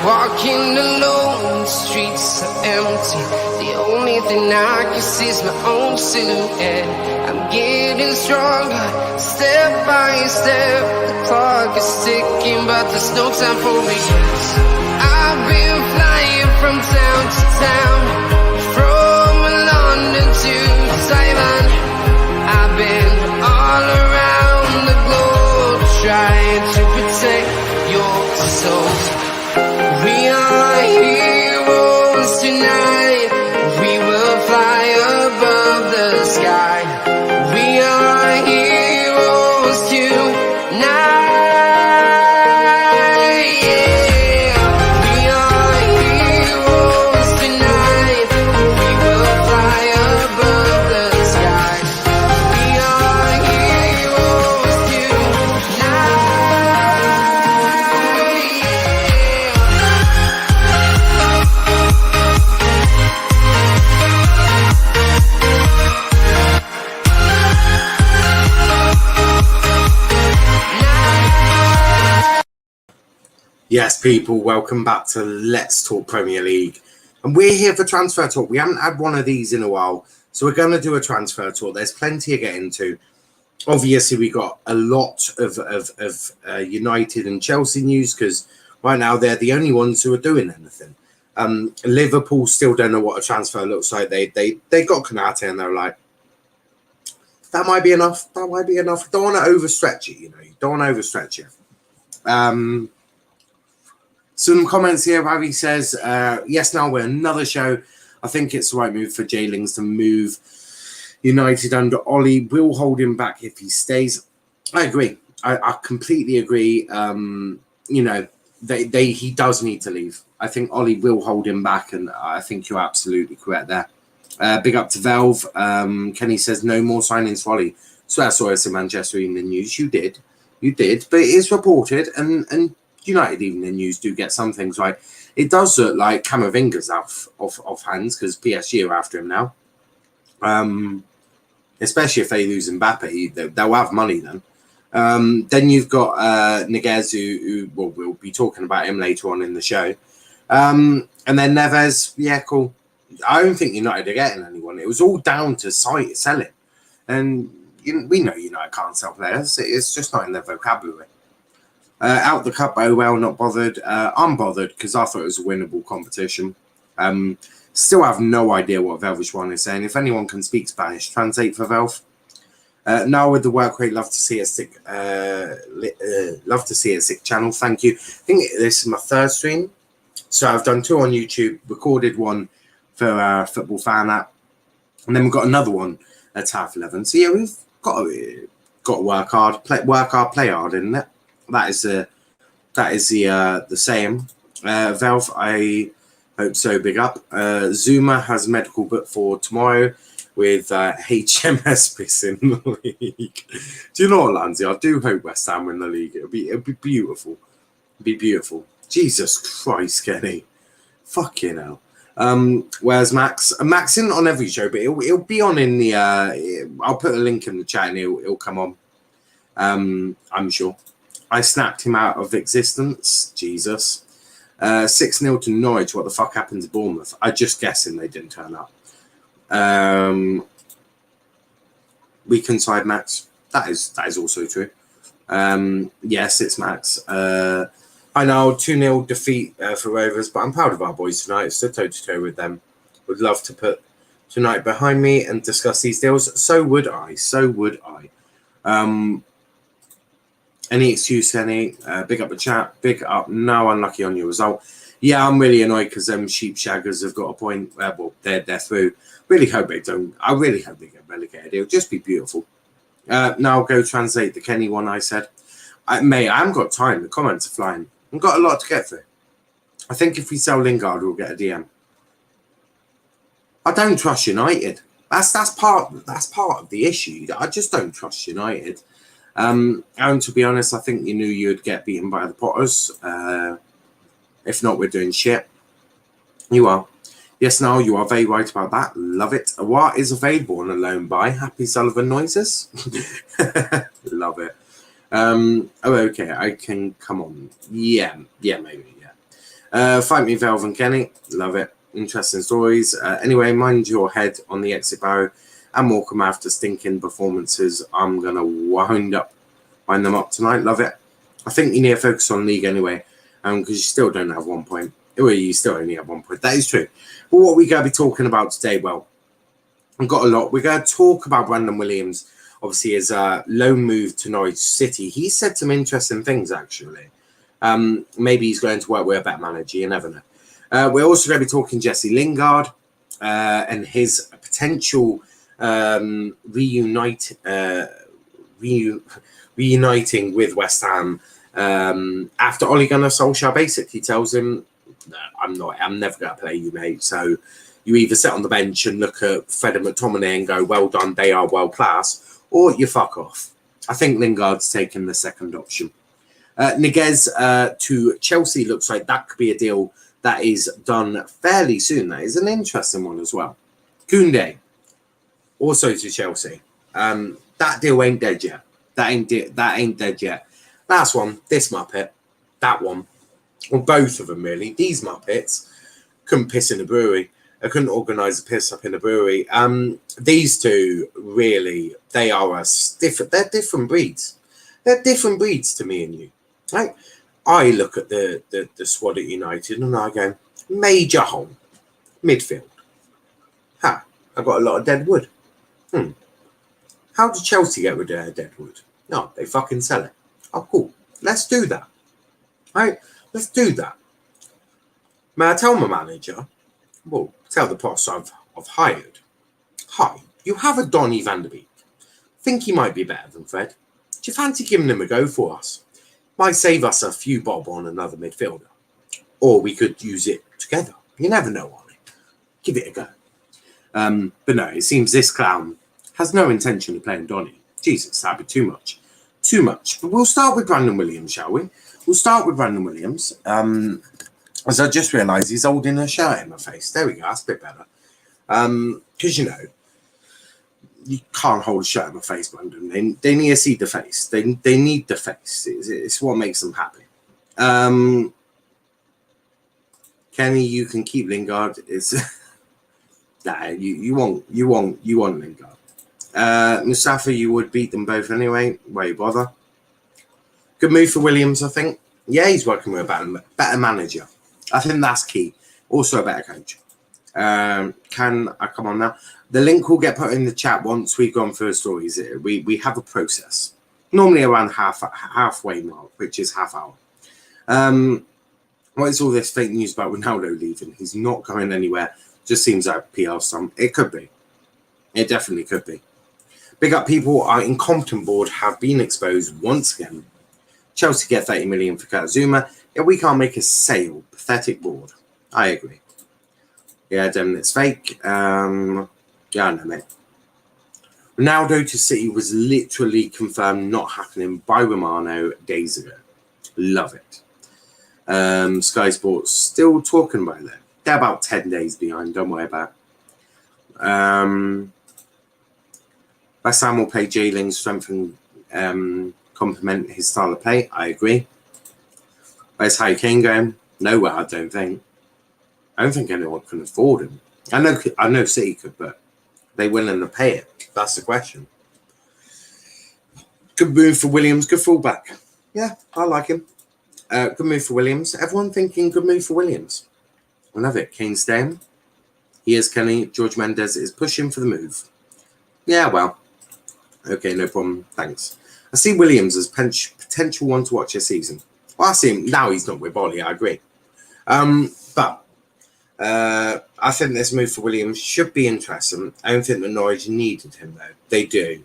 Walking alone, the streets are empty. The only thing I can see is my own silhouette. I'm getting stronger, step by step. The clock is ticking, but there's no time for me. I've been flying from town to town, from London to Taiwan. I've been all around the globe, trying to protect your soul. We are heroes tonight. We will fly above the sky. We are heroes tonight. Yeah. We are heroes tonight. We will fly above the sky. We are heroes tonight. Yes, people, welcome back to Let's Talk Premier League. And we're here for transfer talk. We haven't had one of these in a while, so we're going to do a transfer talk. There's plenty to get into. Obviously, we got a lot of United and Chelsea news because right now they're the only ones who are doing anything. Liverpool still don't know what a transfer looks like. They got Kounde and they're like, that might be enough. That might be enough. Don't want to overstretch it, you know. You don't want to overstretch it. Some comments here. Ravi says, yes, now we're another show. I think it's the right move for J-Lings to move United under Ole. Will hold him back if he stays. I agree. I completely agree. You know, he does need to leave. I think Ole will hold him back, and I think you're absolutely correct there. Big up to Valve. Kenny says, no more signings for Ole. So I saw us in Manchester in the news. You did. But it is reported, and United Evening News do get some things right. It does look like Camavinga's off hands because PSG are after him now. Especially if they lose Mbappe, they'll have money then. Then you've got Niguez, who we'll be talking about him later on in the show. And then Neves, yeah, cool. I don't think United are getting anyone. It was all down to selling. And we know United can't sell players. It's just not in their vocabulary. Out the cup, oh well, not bothered. I'm bothered because I thought it was a winnable competition. Still have no idea what Velvishwan is saying. If anyone can speak Spanish, translate for Velv. Now with the work rate, love to see a sick channel. Thank you. I think this is my third stream. So I've done 2 on YouTube, recorded one for Football Fan app, and then we've got another one at half 11. So yeah, we've got to work hard, play hard, isn't it? That is the same. Valve, I hope so. Big up. Zuma has medical booked for tomorrow with HMS Piss in the league. Do you know what, Lanzi? I do hope West Ham win the league. It'll be beautiful. It'll be beautiful. Jesus Christ, Kenny. Fucking hell. Where's Max? Max isn't on every show, but he'll be on in the. I'll put a link in the chat and he'll come on. I'm sure. I snapped him out of existence. Jesus. 6-0 to Norwich. What the fuck happened to Bournemouth? I'm just guessing they didn't turn up. Weekend side, Max. That is also true. Yes, it's Max. I know 2-0 defeat for Rovers, but I'm proud of our boys tonight. Stood toe-to-toe with them. Would love to put tonight behind me and discuss these deals. So would I. Any excuse, any? Big up the chat. Big up. No unlucky on your result. Yeah, I'm really annoyed because them sheep shaggers have got a point. Well, they're through. Really hope they don't. I really hope they get relegated. It'll just be beautiful. Now I'll go translate the Kenny one I said. Mate, I haven't got time. The comments are flying. I've got a lot to get through. I think if we sell Lingard, we'll get a DM. I don't trust United. That's part of the issue. I just don't trust United. And to be honest, I think you knew you'd get beaten by the Potters. If not, we're doing shit. You are. Yes, Niall, you are very right about that. Love it. What is available on a loan by Happy Sullivan Noises? Love it. Oh, okay. I can come on. Yeah, maybe. Yeah. Fight Me, Velv and Kenny. Love it. Interesting stories. Anyway, mind your head on the exit barrow. And Morecambe after stinking performances. I'm going to wind them up tonight. Love it. I think you need to focus on league anyway. Because you still don't have 1 point. Well, you still only have 1 point. That is true. But what we're going to be talking about today, well, I've got a lot. We're going to talk about Brandon Williams. Obviously, his loan move to Norwich City. He said some interesting things, actually. Maybe he's going to work with a better manager. You never know. We're also going to be talking Jesse Lingard and his potential reuniting with West Ham after Ole Gunner Solskjaer basically tells him, no, I'm never going to play you, mate. So you either sit on the bench and look at Fred and McTominay and go, well done, they are world class, or you fuck off. I think Lingard's taken the second option. Niguez to Chelsea looks like that could be a deal that is done fairly soon. That is an interesting one as well. Kounde also to Chelsea. That deal ain't dead yet. That ain't dead yet. Last one, this Muppet, that one, or both of them really. These Muppets couldn't piss in a brewery. I couldn't organise a piss up in a brewery. These two really, they are different. They're different breeds. They're different breeds to me and you. Right? I look at the squad at United and I go, major hole, midfield. I've got a lot of dead wood. How did Chelsea get rid of their dead wood? No, they fucking sell it. Oh, cool. Let's do that. Right? Let's do that. May I tell my manager? Well, tell the boss I've hired. Hi, you have a Donny van der Beek. Think he might be better than Fred. Do you fancy giving him a go for us? Might save us a few bob on another midfielder. Or we could use it together. You never know, Ollie. Give it a go. But no, it seems this clown has no intention of playing Donny. Jesus, that'd be too much. Too much. But we'll start with Brandon Williams, shall we? We'll start with Brandon Williams. As I just realised he's holding a shirt in my face. There we go, that's a bit better. Because, you know, you can't hold a shirt in my face, Brandon. They need to see the face. They need the face. It's what makes them happy. Kenny, you can keep Lingard. It's nah, you want Lingard. Mustafa, you would beat them both anyway. Why you bother? Good move for Williams, I think. Yeah, he's working with a better manager. I think that's key. Also a better coach. Can I come on now? The link will get put in the chat once we've gone through the stories. We have a process. Normally around halfway mark, which is half hour. What is all this fake news about Ronaldo leaving? He's not going anywhere. Just seems like a PR stunt. It could be. It definitely could be. Big up people. Our incompetent board have been exposed once again. Chelsea get 30 million for Kazuma. Yeah, we can't make a sale. Pathetic board. I agree. Yeah, damn, it's fake. Yeah, I know, mate. Ronaldo to City was literally confirmed not happening by Romano days ago. Love it. Sky Sports still talking about that. They're about 10 days behind. Don't worry about it. West Ham will play J-Ling, strengthen, complement his style of play. I agree. Where's Harry Kane going? Nowhere, I don't think. I don't think anyone can afford him. I know City could, but they willing to pay it? That's the question. Good move for Williams. Good fullback. Yeah, I like him. Good move for Williams. Everyone thinking good move for Williams. I love it. Kane staying. Here's Kenny. George Mendes is pushing for the move. Yeah, well. Okay, no problem. Thanks. I see Williams as potential one to watch this season. Well, I see him. Now he's not with Ollie, I agree. But I think this move for Williams should be interesting. I don't think the Norwich needed him, though. They do.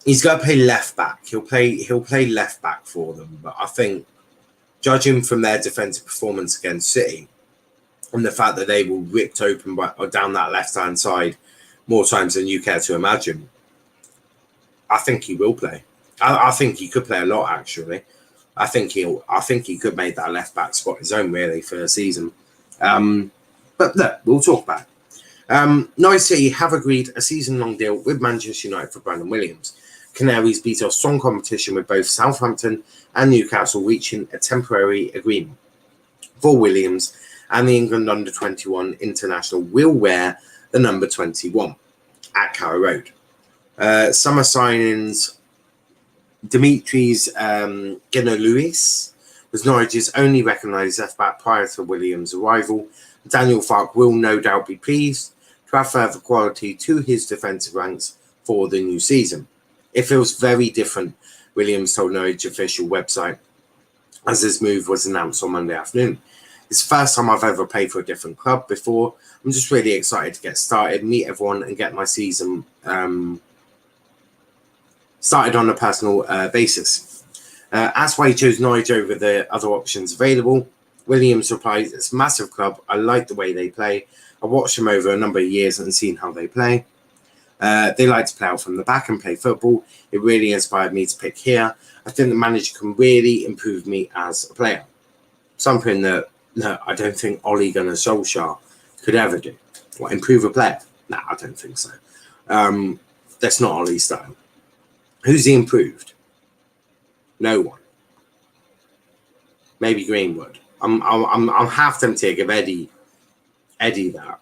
He's got to play left back. He'll play left back for them. But I think, judging from their defensive performance against City, and the fact that they were ripped open or down that left-hand side more times than you care to imagine, I think he will play. I think he could play a lot, actually. I think he could make that left back spot his own, really, for the season. But look, we'll talk about it. Norwich City have agreed a season-long deal with Manchester United for Brandon Williams. Canaries beat a strong competition with both Southampton and Newcastle reaching a temporary agreement. For Williams, and the England under-21 international will wear the number 21 at Carrow Road. Summer signings: Dimitris Gunnar was Norwich's only recognised left-back prior to Williams' arrival. Daniel Farke will no doubt be pleased to have further quality to his defensive ranks for the new season. It feels very different, Williams told Norwich official website, as his move was announced on Monday afternoon. It's the first time I've ever played for a different club before. I'm just really excited to get started, meet everyone, and get my season started on a personal basis. Asked why he chose Norwich over the other options available, Williams replied, "It's a massive club. I like the way they play. I watched them over a number of years and seen how they play. They like to play out from the back and play football. It really inspired me to pick here. I think the manager can really improve me as a player. Something that I don't think Ole Gunner Solskjaer could ever do. What, improve a player? No, I don't think so. That's not Ole's style. Who's he improved? No one. Maybe Greenwood. I'm half tempted to give Eddie that.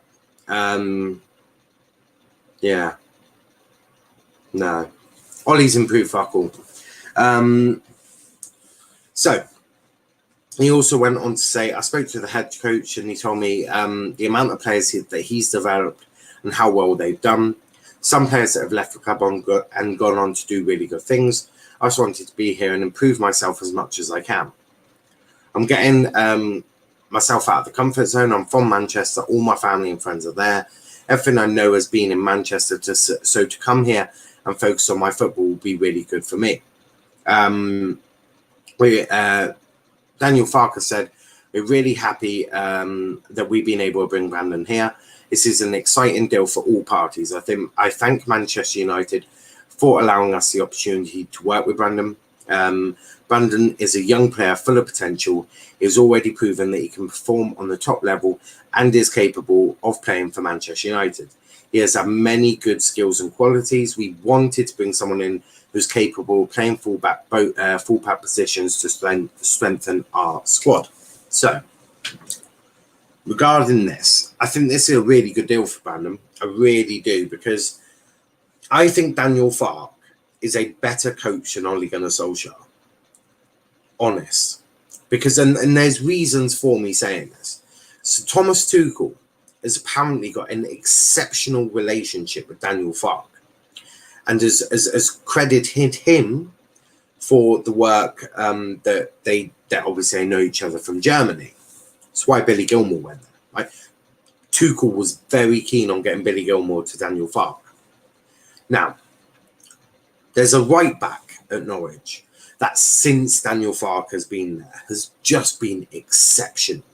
Yeah. No. Ollie's improved fuck all. So he also went on to say, I spoke to the head coach and he told me the amount of players that he's developed and how well they've done. Some players that have left the club and gone on to do really good things. I just wanted to be here and improve myself as much as I can. I'm getting myself out of the comfort zone. I'm from Manchester. All my family and friends are there. Everything I know has been in Manchester. So to come here and focus on my football will be really good for me. Daniel Farke said, we're really happy that we've been able to bring Brandon here. This is an exciting deal for all parties. I thank Manchester United for allowing us the opportunity to work with Brandon. Brandon is a young player full of potential. He has already proven that he can perform on the top level and is capable of playing for Manchester United. He has had many good skills and qualities. We wanted to bring someone in who's capable of playing fullback positions to strengthen our squad. So, regarding this, I think this is a really good deal for Brandon. I really do, because I think Daniel Farke is a better coach than Ole Gunner Solskjaer. Honest. Because, and there's reasons for me saying this. So Thomas Tuchel has apparently got an exceptional relationship with Daniel Farke and has credited him for the work that obviously know each other from Germany. That's why Billy Gilmour went there. Right? Tuchel was very keen on getting Billy Gilmour to Daniel Farke. Now, there's a right back at Norwich that since Daniel Farke has been there has just been exceptional.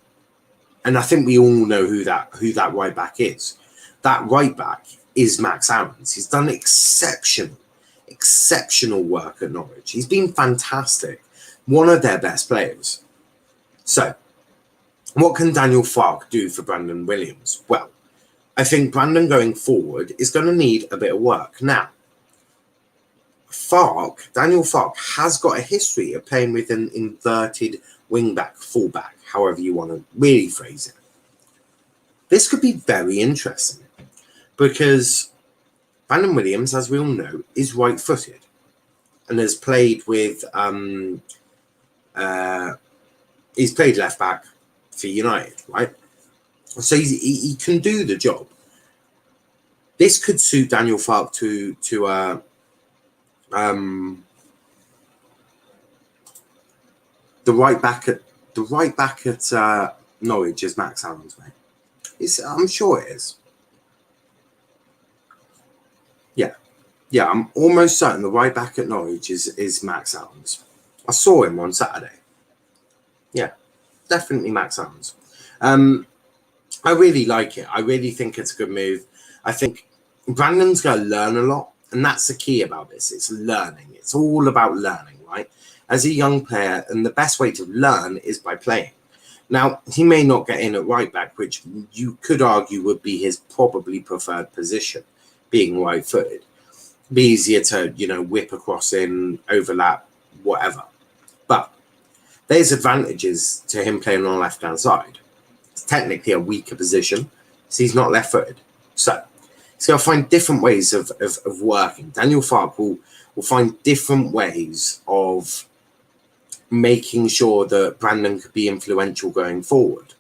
And I think we all know who that right back is. That right back is Max Aarons. He's done exceptional work at Norwich. He's been fantastic. One of their best players. So, what can Daniel Farke do for Brandon Williams? Well, I think Brandon going forward is going to need a bit of work. Now, Daniel Farke has got a history of playing with an inverted wing-back, full-back, however you want to really phrase it. This could be very interesting because Brandon Williams, as we all know, is right-footed and has played with, he's played left-back for United, right? So he can do the job. This could suit Daniel Farke to the right back at Norwich is Max Aarons, mate. I'm sure it is. Yeah, I'm almost certain the right back at Norwich is Max Aarons. I saw him on Saturday. Yeah, definitely Max Aarons. I really like it. I really think it's a good move. I think Brandon's going to learn a lot, and that's the key about this. It's learning. It's all about learning, right? As a young player, and the best way to learn is by playing. Now, he may not get in at right back, which you could argue would be his probably preferred position, being right-footed. Be easier to, whip across in, overlap, whatever. But there's advantages to him playing on the left-hand side. It's technically a weaker position, so he's not left-footed. So he's got to find different ways of working. Daniel Farke will find different ways of making sure that Brandon could be influential going forward.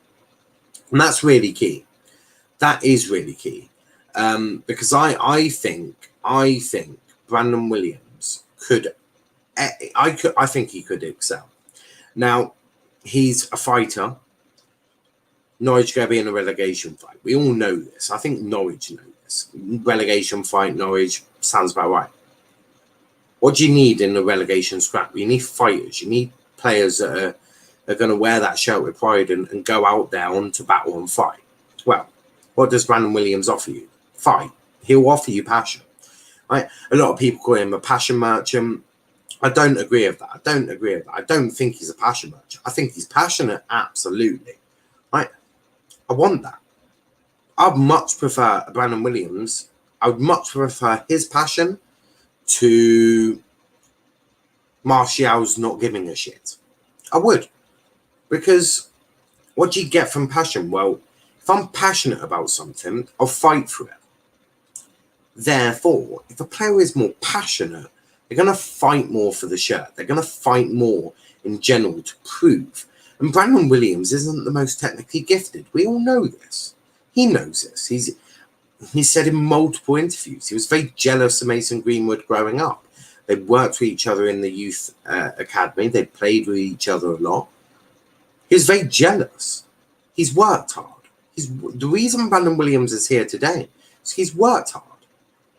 And that's really key. That is really key. Because I think Brandon Williams I think he could excel. Now, he's a fighter. Norwich going to be in a relegation fight. We all know this. I think Norwich know this. Relegation fight, Norwich, sounds about right. What do you need in a relegation scrap? You need fighters. You need players that are going to wear that shirt with pride and go out there onto battle and fight. Well, what does Brandon Williams offer you? Fight. He'll offer you passion. Right? A lot of people call him a passion merchant. I don't agree with that. I don't think he's a passion merchant. I think he's passionate, absolutely. Right? I want that. I'd much prefer Brandon Williams. I would much prefer his passion to Martial's not giving a shit. I would. Because what do you get from passion? Well, if I'm passionate about something, I'll fight for it. Therefore, if a player is more passionate, they're going to fight more for the shirt. They're going to fight more in general to prove. And Brandon Williams isn't the most technically gifted. We all know this. He knows this. He said in multiple interviews, he was very jealous of Mason Greenwood growing up. They worked with each other in the youth academy. They played with each other a lot. He was very jealous. He's worked hard. The reason Brandon Williams is here today is he's worked hard.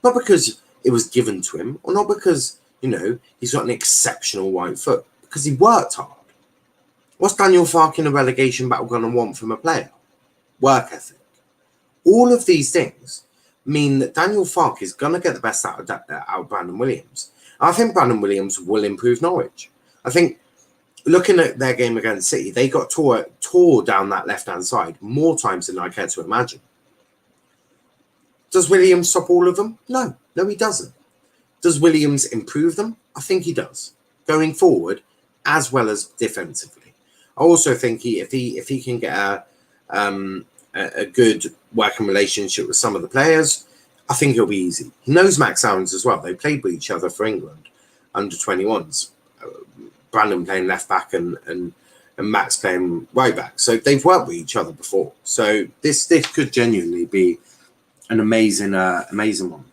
Not because it was given to him, or not because, he's got an exceptional right foot, because he worked hard. What's Daniel Farke in a relegation battle going to want from a player? Work ethic. All of these things mean that Daniel Farke is going to get the best out of Brandon Williams. I think Brandon Williams will improve Norwich. I think looking at their game against City, they got tore down that left-hand side more times than I care to imagine. Does Williams stop all of them? No, he doesn't. Does Williams improve them? I think he does. Going forward, as well as defensively. I also think if he can get a good working relationship with some of the players, I think it'll be easy. He knows Max Owens as well. They played with each other for England under 21s. Brandon playing left back and Max playing right back. So they've worked with each other before. So this could genuinely be an amazing one.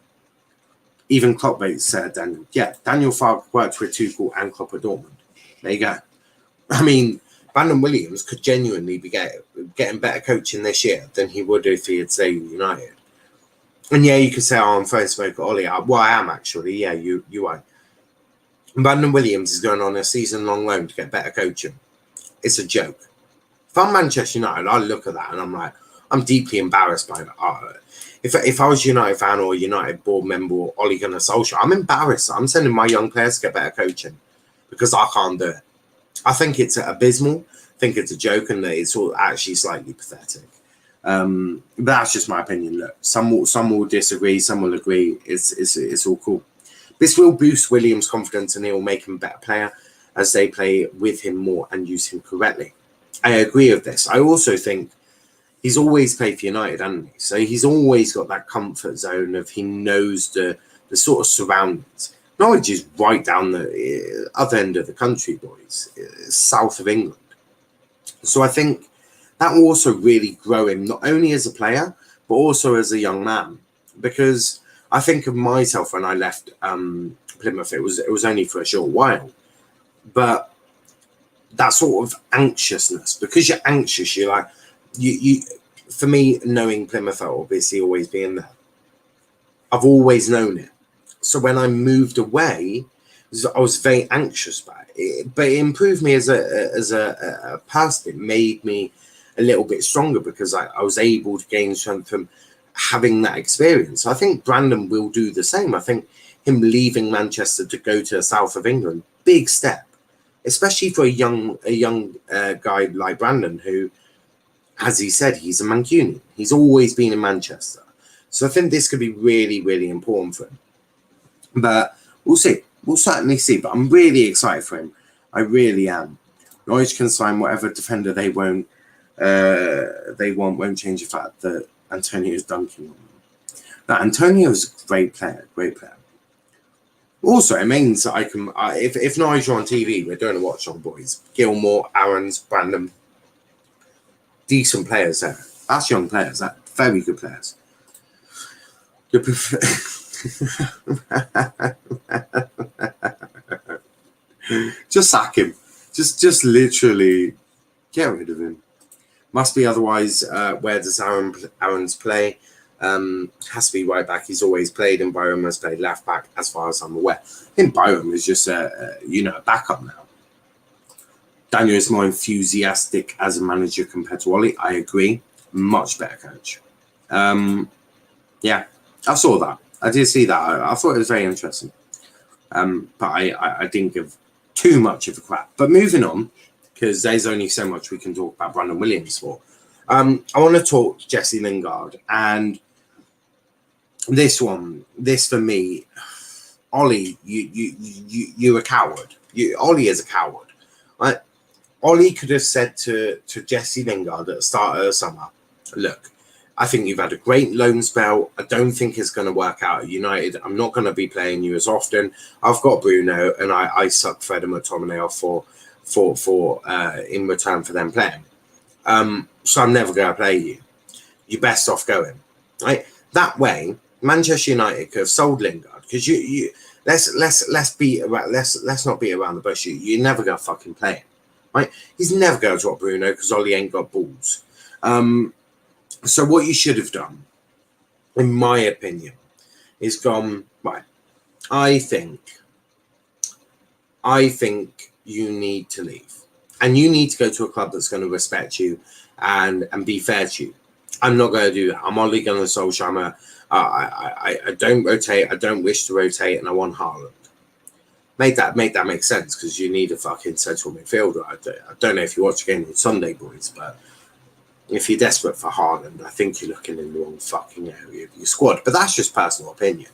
Even Klopp said, Daniel Farke worked with Tuchel and Klopp at Dortmund. There you go. I mean, Brandon Williams could genuinely be getting better coaching this year than he would if he had stayed with United. And you could say, I'm throwing smoke at Ole. Well, I am actually. Yeah, you are. Brandon Williams is going on a season-long loan to get better coaching. It's a joke. If I'm Manchester United, I look at that and I'm like, I'm deeply embarrassed by that. If I was a United fan or a United board member or Ole Gunner Solskjaer, I'm embarrassed. I'm sending my young players to get better coaching because I can't do it. I think it's abysmal. I think it's a joke and that it's all actually slightly pathetic. But that's just my opinion. Look, some will disagree, some will agree. It's all cool. This will boost Williams' confidence and it will make him a better player as they play with him more and use him correctly. I agree with this. I also think he's always played for United, hasn't he? So he's always got that comfort zone of he knows the sort of surroundings. Norwich is right down the other end of the country, boys, south of England. So I think that will also really grow him, not only as a player, but also as a young man. Because I think of myself when I left Plymouth, it was only for a short while. But that sort of anxiousness, because you're anxious, you're like, you for me, knowing Plymouth, obviously always being there, I've always known it. So when I moved away, I was very anxious about it. But it improved me as a person. It made me a little bit stronger because I was able to gain strength from having that experience. I think Brandon will do the same. I think him leaving Manchester to go to the south of England, big step, especially for a young guy like Brandon, who, as he said, he's a Mancunian. He's always been in Manchester. So I think this could be really, really important for him. But we'll see. We'll certainly see. But I'm really excited for him. I really am. Norwich can sign whatever defender they want. Won't change the fact that Antonio's dunking on them. Now, Antonio's a great player. Also, it means that I can, if Norwich are on TV, we're doing a watch on, boys. Gilmore, Aarons, Brandon, decent players there. That's young players. That very good players. Just sack him. Just literally get rid of him. Must be otherwise. Where does Aarons play? Has to be right back. He's always played, and Byram has played left back, as far as I'm aware. I think Byram is just a backup now. Daniel is more enthusiastic as a manager compared to Ole. I agree. Much better coach. Yeah, I saw that. I did see that. I thought it was very interesting. But I didn't give too much of a crap. But moving on, because there's only so much we can talk about Brandon Williams for. I want to talk Jesse Lingard, and this for me, Ollie, you're a coward. Ollie is a coward, right? Ollie could have said to Jesse Lingard at the start of the summer, look, I think you've had a great loan spell. I don't think it's going to work out at United. I'm not going to be playing you as often. I've got Bruno, and I suck Fred and McTominay off for in return for them playing. So I'm never going to play you. You're best off going, right? That way, Manchester United could have sold Lingard, because you let's not beat around the bush. You're never going to fucking play him, right? He's never going to drop Bruno because Ollie ain't got balls. So what you should have done, in my opinion, is gone, right, I think you need to leave. And you need to go to a club that's going to respect you and be fair to you. I'm not going to do that. I'm Ole Gunner Solskjaer. I don't rotate. I don't wish to rotate, and I want Haaland. Make that make sense, because you need a fucking central midfielder. I don't know if you watch a game on Sunday, boys, but if you're desperate for Haaland, I think you're looking in the wrong fucking area of your squad. But that's just personal opinion,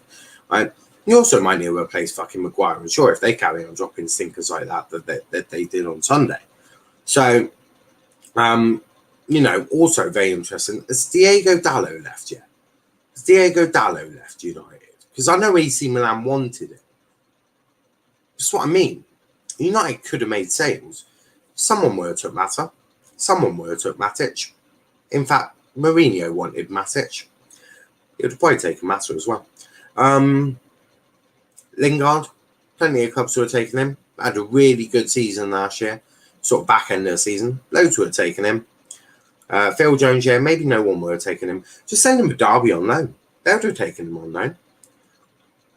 right? You also might need to replace fucking Maguire. I'm sure if they carry on dropping stinkers like that they did on Sunday. So, also very interesting. Has Diego Dallo left yet? Has Diego Dallo left United? Because I know AC Milan wanted it. That's what I mean. United could have made sales. Someone would have took Mata. Someone would have took Matic. In fact, Mourinho wanted Matic. He would have probably taken Mata as well. Lingard, plenty of clubs who have taken him. Had a really good season last year. Sort of back end of the season. Loads would have taken him. Phil Jones, yeah, maybe no one would have taken him. Just send him a Derby on loan. They would have taken him on loan.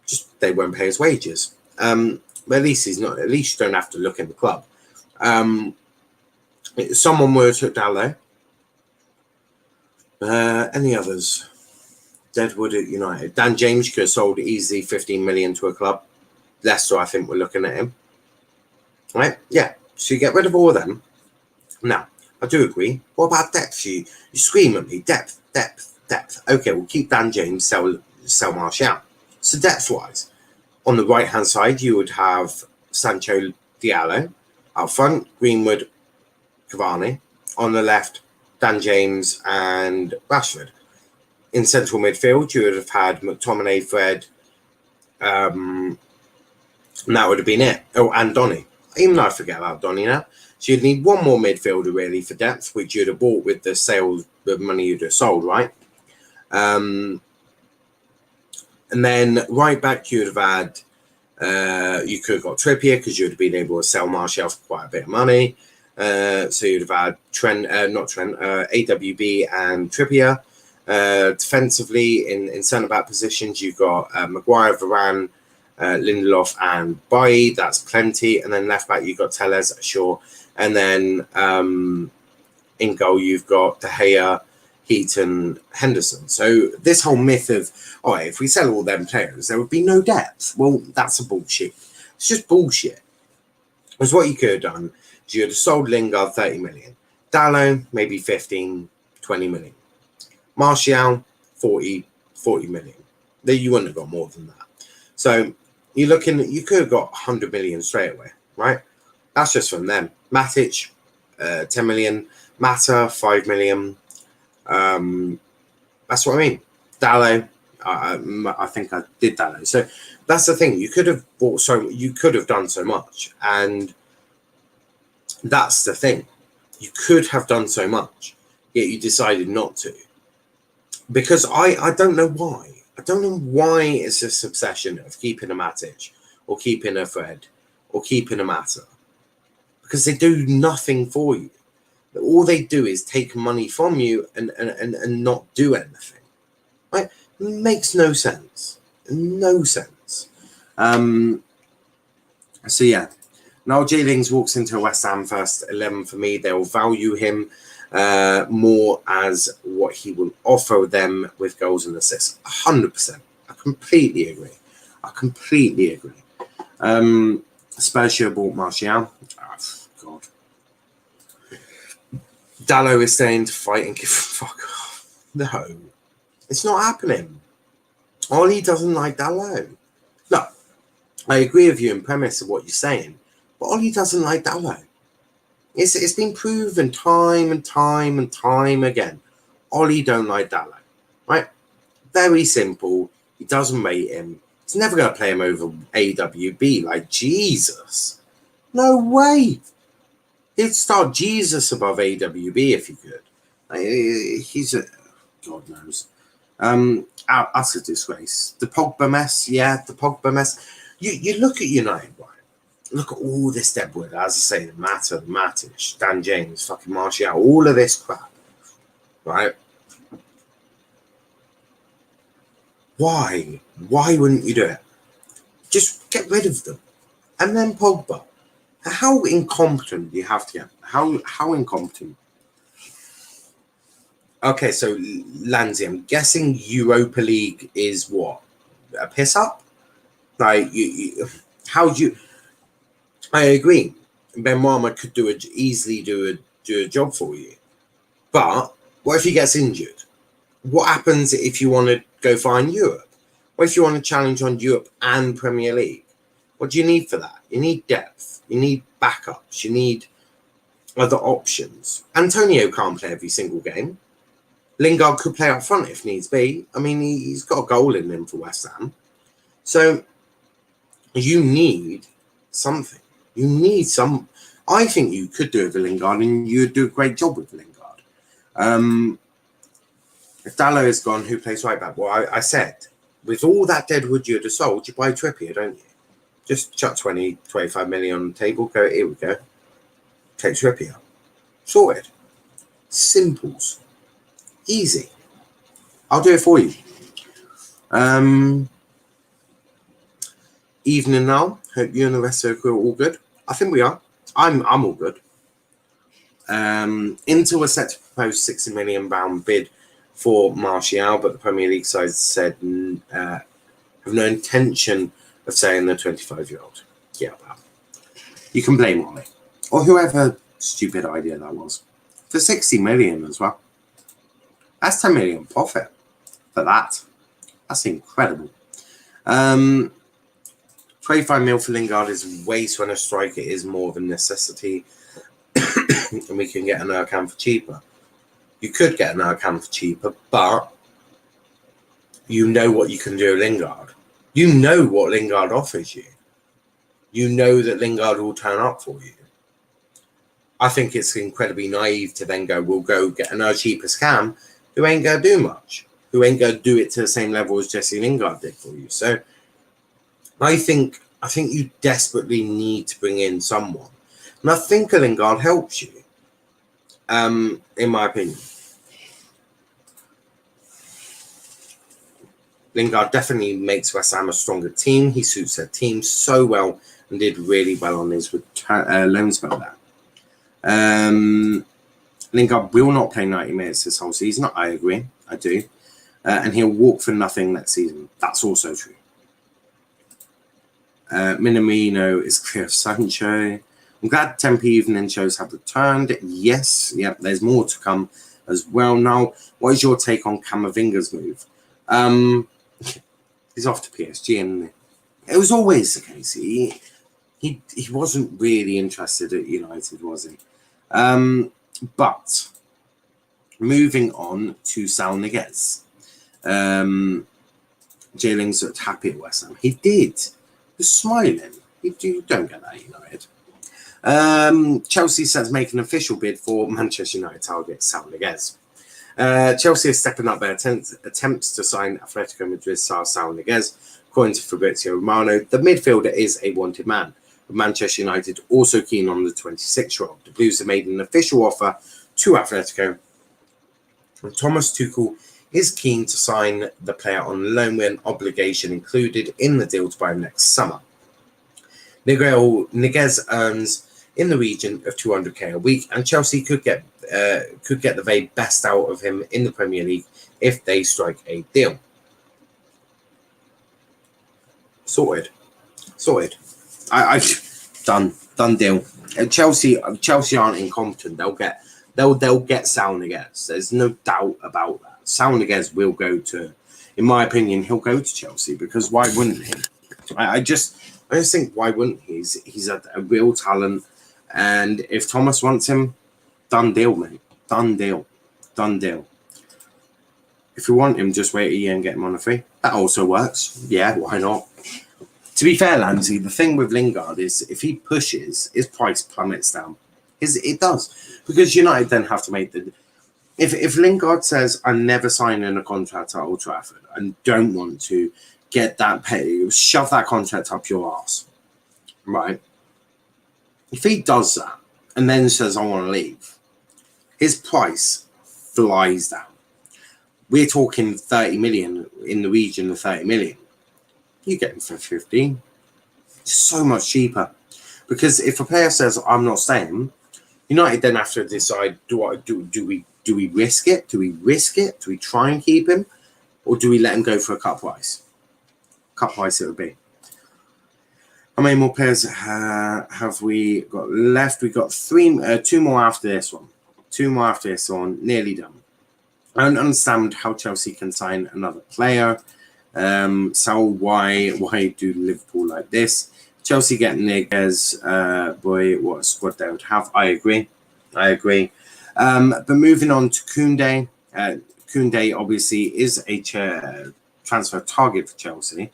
Just they won't pay his wages. But at least he's not. At least you don't have to look in the club. Someone would have took Dallo. Any others? Deadwood at United. Dan James could have sold easily 15 million to a club. Leicester, I think, we're looking at him. Right? Yeah. So you get rid of all of them. Now, I do agree. What about depth? You scream at me. Depth. Okay, we'll keep Dan James, sell Martial. So depth-wise, on the right-hand side, you would have Sancho Diallo. Out front, Greenwood, Cavani. On the left, Dan James and Rashford. In central midfield, you would have had McTominay, Fred, and that would have been it. Oh, and Donny. Even though I forget about Donny now. So you'd need one more midfielder, really, for depth, which you'd have bought with the sales, the money you'd have sold, right? And then right back, you'd have had, you could have got Trippier, because you'd have been able to sell Martial for quite a bit of money. So you'd have had AWB and Trippier. Defensively, in centre-back positions, you've got Maguire, Varane, Lindelof and Bailly. That's plenty. And then left-back, you've got Telles, Shaw. And then in goal, you've got De Gea, Heaton, Henderson. So this whole myth of, if we sell all them players, there would be no depth. Well, that's a bullshit. It's just bullshit. Because what you could have done is you would have sold Lingard 30 million. Dallo, maybe 15, 20 million. Martial, 40 million. You wouldn't have got more than that. So you're looking, you could have got 100 million straight away, right? That's just from them. Matic, 10 million. Mata, 5 million. That's what I mean. Dallo, I think I did Dallo. So that's the thing. You could have bought you could have done so much. And that's the thing. You could have done so much, yet you decided not to. Because I don't know why. I don't know why it's this obsession of keeping a Matic or keeping a Fred or keeping a Mata. Because they do nothing for you. All they do is take money from you and not do anything. Right? It makes no sense. No sense. So yeah. Now J-Lings walks into a West Ham first 11 for me. They'll value him more as what he will offer them with goals and assists. 100%. I completely agree. Spurs should have bought Martial. Oh, God. Dallo is staying to fight and give a fuck off. No. It's not happening. Ollie doesn't like Dallo. No. I agree with you in premise of what you're saying. But Ollie doesn't like Dallo. It's been proven time and time again. Ollie don't like Dallo. Right? Very simple. He doesn't rate him. He's never going to play him over AWB. Like, Jesus. No way. He'd start Jesus above AWB if he could. He's a... God knows. Utter disgrace. The Pogba mess. Yeah, the Pogba mess. You look at United, right? Look at all this Deadwood. As I say, the Mata, the Matic, Dan James, fucking Martial, all of this crap. Right? Why? Why wouldn't you do it? Just get rid of them. And then Pogba. How incompetent do you have to get? How incompetent? Okay, so Lanzi, I'm guessing Europa League is what? A piss up? Like, how do you... I agree. Ben Rama could easily do a job for you. But what if he gets injured? What happens if you want to go find Europe? What if you want to challenge on Europe and Premier League? What do you need for that? You need depth. You need backups. You need other options. Antonio can't play every single game. Lingard could play up front if needs be. I mean, he's got a goal in him for West Ham. So you need something. You need some... I think you could do it with Lingard and you'd do a great job with Lingard. If Dallo is gone, who plays right back? Well, I said, with all that Deadwood you'd have sold, you buy Trippier, don't you? Just chuck 20, 25 million on the table. Go, here we go. Take Trippier. Sorted. Simples. Easy. I'll do it for you. Evening now. Hope you and the rest of the crew are all good. I think we are. I'm all good. Inter was set to propose £60 million bid for Martial, but the Premier League side said have no intention of selling the 25-year-old. Yeah, well, you can blame Ollie or whoever stupid idea that was for 60 million as well. That's 10 million profit for that. That's incredible. 25 mil for Lingard is waste when a striker is more of a necessity, and we can get an Ercan for cheaper. You could get an Ercan for cheaper, but you know what you can do with Lingard. You know what Lingard offers you. You know that Lingard will turn up for you. I think it's incredibly naive to then go, we'll go get an cheaper scam who ain't going to do much, who ain't going to do it to the same level as Jesse Lingard did for you. So I think you desperately need to bring in someone. And I think a Lingard helps you, in my opinion. Lingard definitely makes West Ham a stronger team. He suits their team so well and did really well on his loan spell there. Lingard will not play 90 minutes this whole season. I agree. I do. And he'll walk for nothing next season. That's also true. Minamino is clear of Sancho. I'm glad Tempe evening shows have returned. Yes. Yep. There's more to come as well. Now, what is your take on Camavinga's move? He's off to PSG, isn't he? It was always the case. He wasn't really interested at United, was he? But moving on to Sal Niguez. Jailings looked happy at West Ham. He did. He was smiling. You don't get that, United. Chelsea set to make an official bid for Manchester United target Sal Niguez. Chelsea is stepping up their attempts to sign Atletico Madrid star Sal Niguez. According to Fabrizio Romano, the midfielder is a wanted man, with Manchester United also keen on the 26-year-old. The Blues have made an official offer to Atletico. Thomas Tuchel is keen to sign the player on loan with an obligation included in the deal to buy him next summer. Niguez earns in the region of 200k a week, and Chelsea could get the very best out of him in the Premier League if they strike a deal. Sorted. I done deal. Chelsea aren't incompetent. They'll get Sal Niguez. There's no doubt about that. Sal Niguez will go to, in my opinion, he'll go to Chelsea, because why wouldn't he? I just think, why wouldn't he? He's a real talent, and if Thomas wants him, done deal, mate. Done deal. If you want him, just wait a year and get him on a free. That also works. Yeah, why not? To be fair, Landsy, the thing with Lingard is if he pushes, his price plummets down. It does, because United then have to make the. If Lingard says, I'm never signing a contract at Old Trafford and don't want to get that pay, shove that contract up your ass, right? If he does that and then says, I want to leave, his price flies down. We're talking 30 million, in the region of 30 million. You get him for 15. It's so much cheaper. Because if a player says, I'm not staying, United then have to decide, do we risk it? Do we risk it? Do we try and keep him? Or do we let him go for a cut price? Cut price it would be. How many more players have we got left? We got two more after this one. Nearly done. I don't understand how Chelsea can sign another player. So why do Liverpool like this? Chelsea getting Niguez, boy, what a squad they would have. I agree. But moving on to Kounde. Kounde obviously is a transfer target for Chelsea.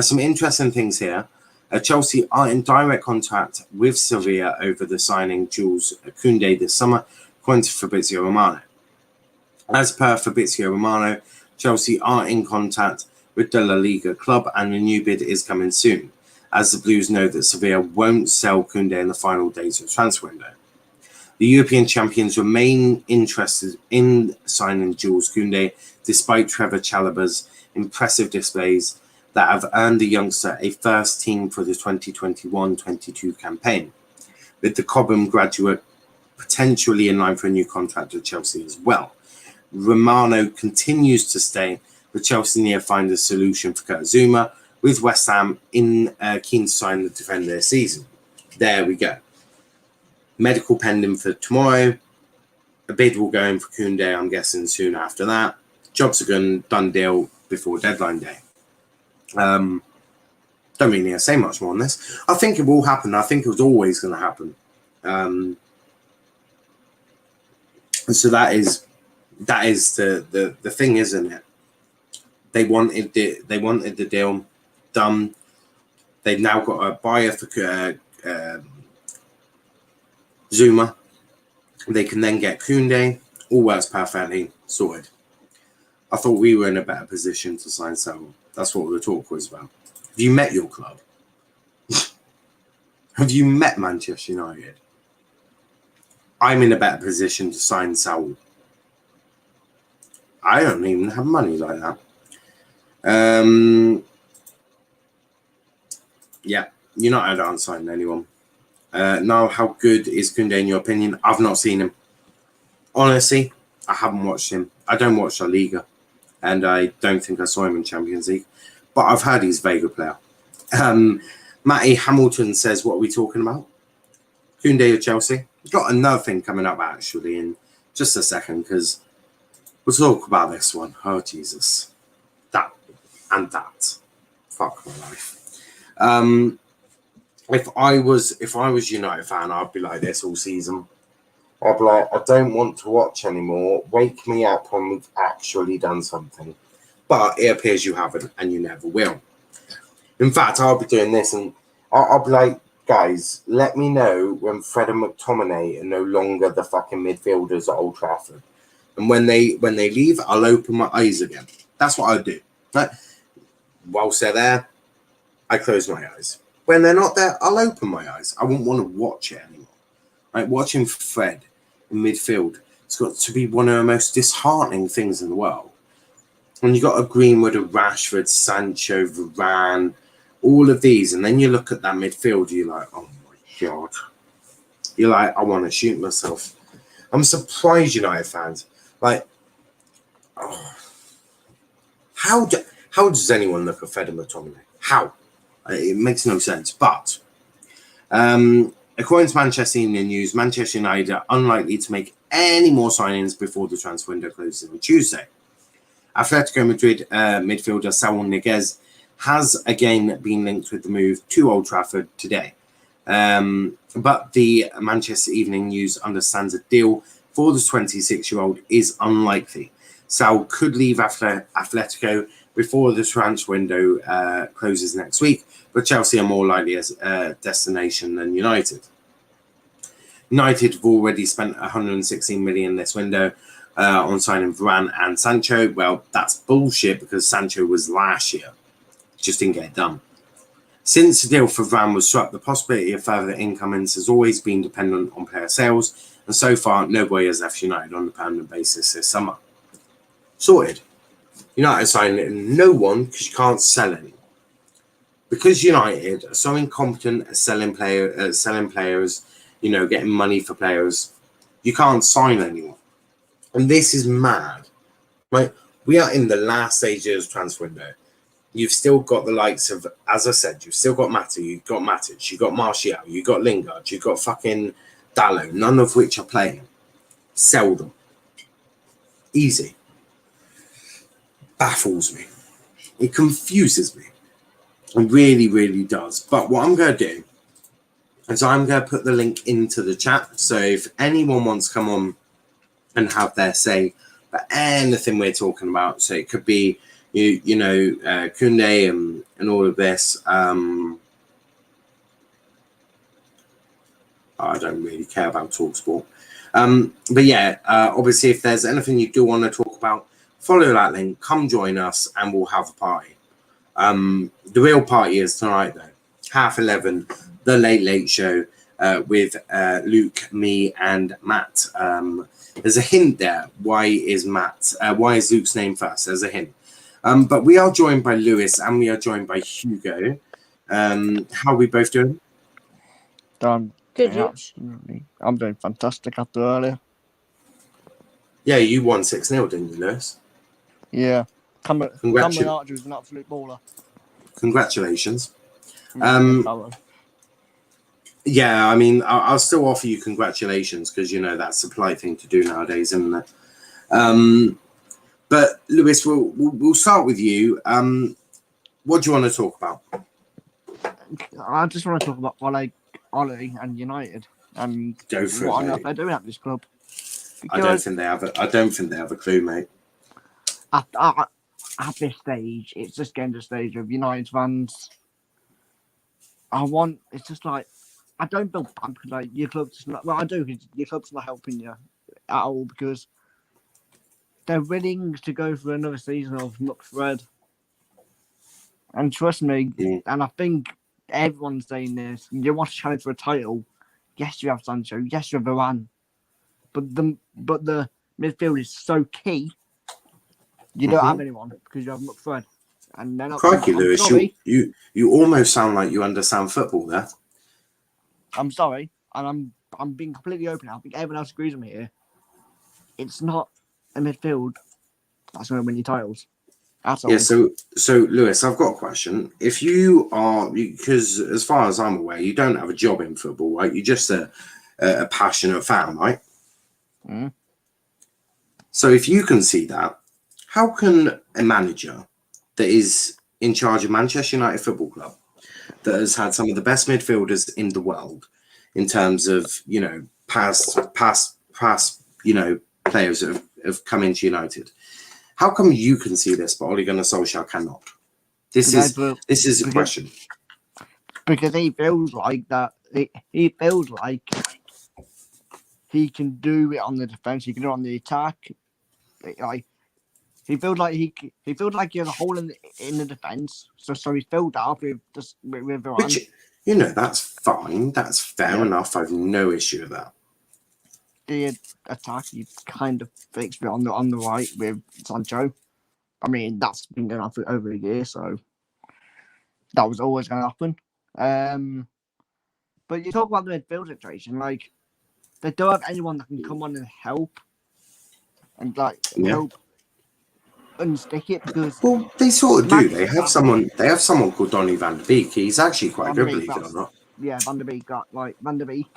Some interesting things here. Chelsea are in direct contact with Sevilla over the signing Jules Kounde this summer, according to Fabrizio Romano. As per Fabrizio Romano, Chelsea are in contact with the La Liga club, and a new bid is coming soon, as the Blues know that Sevilla won't sell Kounde in the final days of the transfer window. The European champions remain interested in signing Jules Kounde, despite Trevor Chalobah's impressive displays that have earned the youngster a first team for the 2021-22 campaign, with the Cobham graduate potentially in line for a new contract at Chelsea as well. Romano continues to stay, with Chelsea near find a solution for Kurt Zouma, with West Ham keen to sign the defender this season. There we go. Medical pending for tomorrow. A bid will go in for Kounde, I'm guessing, soon after that. Jobs are done deal before deadline day. Don't really need to say much more on this. I think it will happen. I think it was always going to happen. And so that is the thing, isn't it? They wanted the deal done. They've now got a buyer for Zouma. They can then get Kounde. All works perfectly. Sorted. I thought we were in a better position to sign someone. That's what the talk was about. Have you met your club? Have you met Manchester United? I'm in a better position to sign Saul. I don't even have money like that. Yeah, United aren't signing anyone. Now, how good is Kounde in your opinion? I've not seen him. Honestly, I haven't watched him. I don't watch La Liga, and I don't think I saw him in Champions League. But I've heard he's a very good player. Matty Hamilton says, what are we talking about? Kounde of Chelsea. We've got another thing coming up, actually, in just a second, because we'll talk about this one. Oh, Jesus. That and that. Fuck my life. If I was United fan, I'd be like this all season. I'd be like, I don't want to watch anymore. Wake me up when we've actually done something. But it appears you haven't, and you never will. In fact, I'll be doing this, and I'll be like, guys, let me know when Fred and McTominay are no longer the fucking midfielders at Old Trafford. And when they leave, I'll open my eyes again. That's what I do. But whilst they're there, I close my eyes. When they're not there, I'll open my eyes. I won't want to watch it anymore. Like watching Fred in midfield, it's got to be one of the most disheartening things in the world. And you got a Greenwood, a Rashford, Sancho, Varane, all of these, and then you look at that midfield, you're like, oh my god. You're like, I want to shoot myself. I'm surprised, United fans. Like, oh, how does anyone look at Fred and McTominay? How? It makes no sense. But according to Manchester Evening News, Manchester United are unlikely to make any more signings before the transfer window closes on Tuesday. Atletico Madrid midfielder Saul Niguez has again been linked with the move to Old Trafford today. But the Manchester Evening News understands a deal for the 26-year-old is unlikely. Saul could leave Atletico before the transfer window closes next week, but Chelsea are more likely as a destination than United. United have already spent 116 million this window on signing Varane and Sancho. Well, that's bullshit because Sancho was last year. Just didn't get it done. Since the deal for Varane was struck, the possibility of further incomings has always been dependent on player sales, and so far, nobody has left United on a permanent basis this summer. Sorted. United signed no one because you can't sell anyone. Because United are so incompetent at selling players, getting money for players, you can't sign anyone. And this is mad. Right? We are in the last stages of transfer window. You've still got the likes of, as I said, you've still got Mata, you've got Matic, you've got Martial, you've got Lingard, you've got fucking Dallo, none of which are playing. Sell them. Easy. Baffles me. It confuses me. It really, really does. But what I'm going to do is I'm going to put the link into the chat. So if anyone wants to come on and have their say about anything we're talking about, so it could be Kounde and all of this. I don't really care about TalkSport. But yeah, obviously, if there's anything you do want to talk about, follow that link, come join us, and we'll have a party. The real party is tonight, though. 11:30, the Late Show with Luke, me, and Matt. There's a hint there. Why is Luke's name first? There's a hint. But we are joined by Lewis and we are joined by Hugo. How are we both doing? Good, Absolutely. I'm doing fantastic after earlier. Yeah, you won 6-0, didn't you, Lewis? Yeah. Cameron Archer is an absolute baller. Congratulations. Fellow. Yeah, I mean, I'll still offer you congratulations because, that's the polite thing to do nowadays, isn't it? But Lewis, we'll start with you. What do you want to talk about? I just want to talk about Ole and United and Go for what it, on earth mate. they're doing at this club. I don't think they have a clue, mate. At this stage, it's just getting to the stage of United fans. It's just like, I don't feel bad because like your club's just not, well, I do because your club's not helping you at all because they're willing to go for another season of McFred. And trust me, and I think everyone's saying this, you want to challenge for a title, yes, you have Sancho, yes, you have Varane. But the midfield is so key, you don't have anyone because you have McFred. And they're not. Crikey, Lewis, you almost sound like you understand football there. I'm sorry, and I'm being completely open. I think everyone else agrees with me here. It's not a midfield that's going to win you titles. At all. Yeah, so Lewis, I've got a question. If you are, because as far as I'm aware, you don't have a job in football, right? You're just a passionate fan, right? Mm. So if you can see that, how can a manager that is in charge of Manchester United Football Club that has had some of the best midfielders in the world in terms of, past, players that have come into United. How come you can see this, but Ole Gunnar Solskjaer cannot? This is a question. Because he feels like that. He feels like he can do it on the defense. He can do it on the attack. Like he feels like he has a hole in the defense. So he's filled up with Varane. Which, that's fine. That's fair enough. I've no issue with that. The attack, he kind of fixed it on the right with Sancho. I mean, that's been going on for over a year, so that was always going to happen. But you talk about the midfield situation, like they don't have anyone that can come on and help help unstick it because they sort of do. They have someone called Donny van de Beek. He's actually quite good, believe it or not. Yeah, Van de Beek.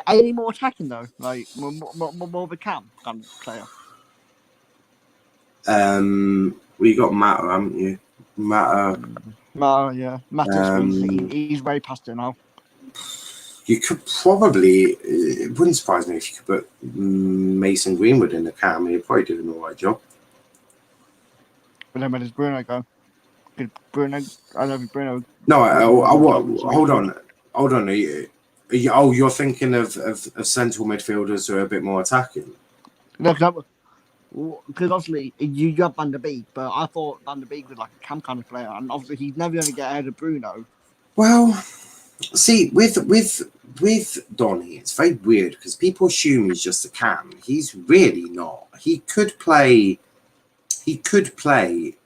Any more attacking though? Like more of a cam kind of player. We got Mata, haven't you? Mata, yeah. He's way past it now. You could probably. It wouldn't surprise me if you could put Mason Greenwood in the cam. He'd probably do an all right job. But then where does Bruno go? I don't think Bruno. No, hold on. You're thinking of central midfielders who are a bit more attacking. No, because obviously you have Van der Beek, but I thought Van der Beek was like a cam kind of player, and obviously he's never going to get ahead of Bruno. Well, see, with Donny, it's very weird because people assume he's just a cam. He's really not. He could play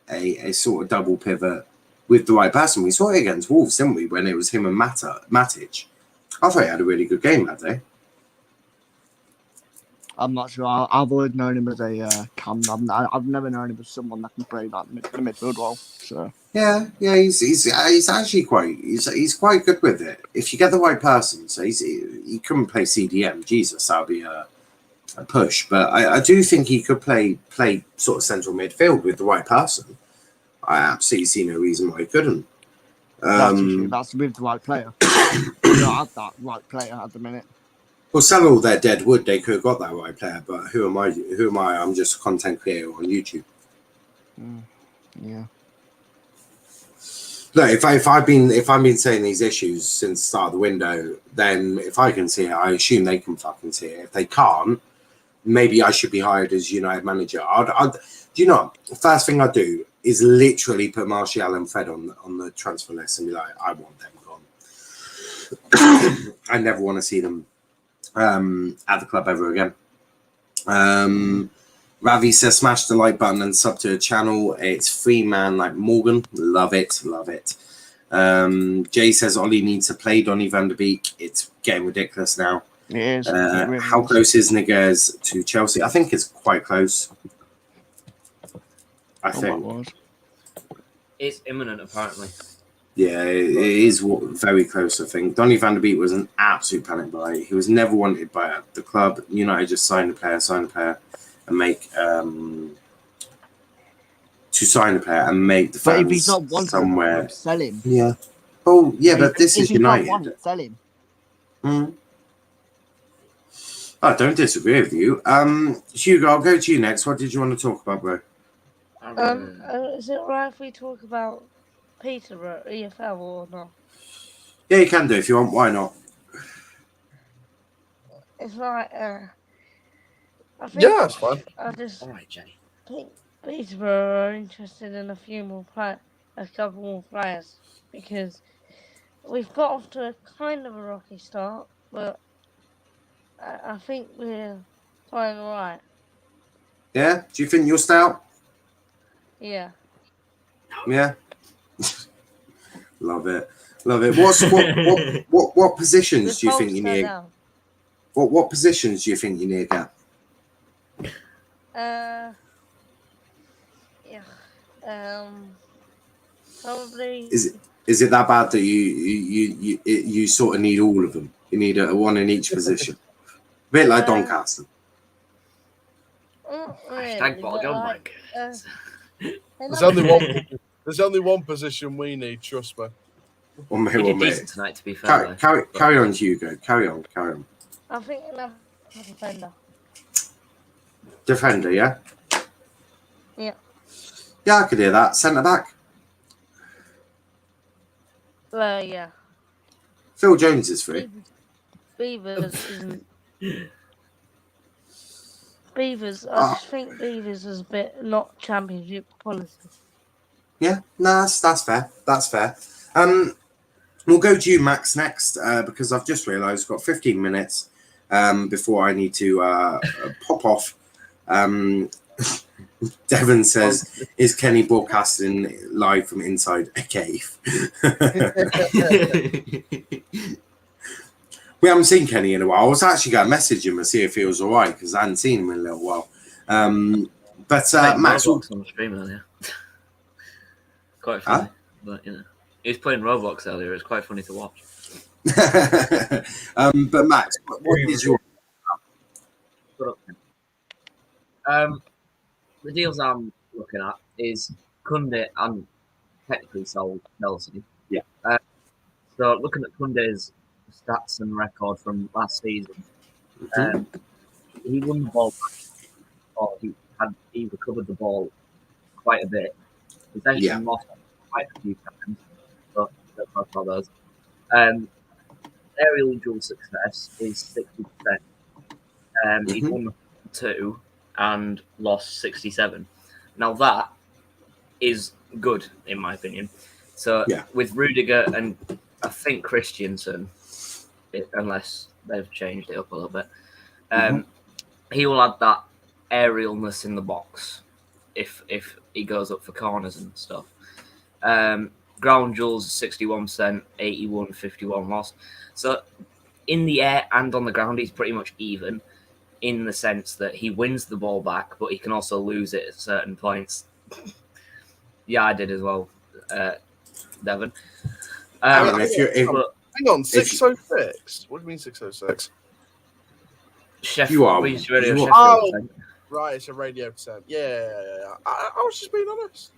a sort of double pivot with the right person. We saw it against Wolves, didn't we? When it was him and Matic. I thought he had a really good game that day. I'm not sure. I've always known him as a cam. I've never known him as someone that can play that the midfield role. So yeah, he's actually quite good with it if you get the right person. So he couldn't play CDM. Jesus, that'd be a push. But I do think he could play sort of central midfield with the right person. I absolutely see no reason why he couldn't. That's with the right player. You don't have that right player at the minute. Well, sell all their dead wood. They could have got that right player, but who am I? I'm just a content creator on YouTube. Yeah. Look, if I've been saying these issues since the start of the window, then if I can see it, I assume they can fucking see it. If they can't, maybe I should be hired as United manager. Do you know? The first thing I do is literally put Martial and Fred on the transfer list and be like, I want them gone. I never want to see them at the club ever again. Ravi says smash the like button and sub to a channel. It's free man like Morgan. Love it. Jay says Ollie needs to play Donny van de Beek. It's getting ridiculous now. It is. How close is Niguez to Chelsea? I think it's quite close. I think it's imminent apparently. Yeah, it is very close, I think. Donny van de Beek was an absolute panic buy. He was never wanted by the club. United just signed a player, and make the fans but if he's not wanted somewhere. Sell him. Yeah. Oh, yeah, but this is United. Wanted, sell him. I don't disagree with you. Hugo, I'll go to you next. What did you want to talk about, bro? Is it right if we talk about Peterborough, EFL or not? Yeah, you can do if you want. Why not? It's like, I think Yeah, it's fine. I just All right, Jenny. think Peterborough are interested in a couple more players because we've got off to a kind of a rocky start, but I think we're playing all right. Yeah? Do you think you're stout? Yeah. Yeah. Love it. What positions do you think you need? What positions do you think you need at? Probably. Is it that bad that you sort of need all of them? You need a one in each position. A bit like Doncaster. Not really, Hashtag but bog, oh my like, goodness. There's only one. There's only one position we need, trust me. One He minute, did one minute. decent tonight, to be fair. Carry on, Hugo. Carry on. I think another defender. Defender, yeah? Yeah. Yeah, I could hear that. Centre back. Yeah. Phil Jones is free. Beavers isn't. Beavers. I just think Beavers is a bit not championship quality. Yeah, no, that's fair. That's fair. We'll go to you, Max, next, because I've just realised I've got 15 minutes before I need to pop off. Devon says, is Kenny broadcasting live from inside a cave? We haven't seen Kenny in a while. I was actually going to message him and see if he was all right, because I hadn't seen him in a little while. Max... Roblox on the stream earlier. Quite funny. But, you know, he was playing Roblox earlier. It's quite funny to watch. But Max, what is your... The deals I'm looking at is Kounde and technically sold Chelsea. Yeah. So looking at Kounde's stats and record from last season, he won the ball back, or he recovered the ball quite a bit. He's actually lost quite a few times, but don't talk about those. Aerial dual success is 60%. He's won 2 and lost 67. Now that is good in my opinion. So with Rudiger and I think Christensen, unless they've changed it up a little bit, he will add that aerialness in the box if he goes up for corners and stuff. Ground duels 61%, 81, 51 lost. So in the air and on the ground, he's pretty much even in the sense that he wins the ball back, but he can also lose it at certain points. Yeah, I did as well, Devon. Hang on, 606? What do you mean 606? Sheffield. Right, it's a radio percent. Yeah. I was just being honest.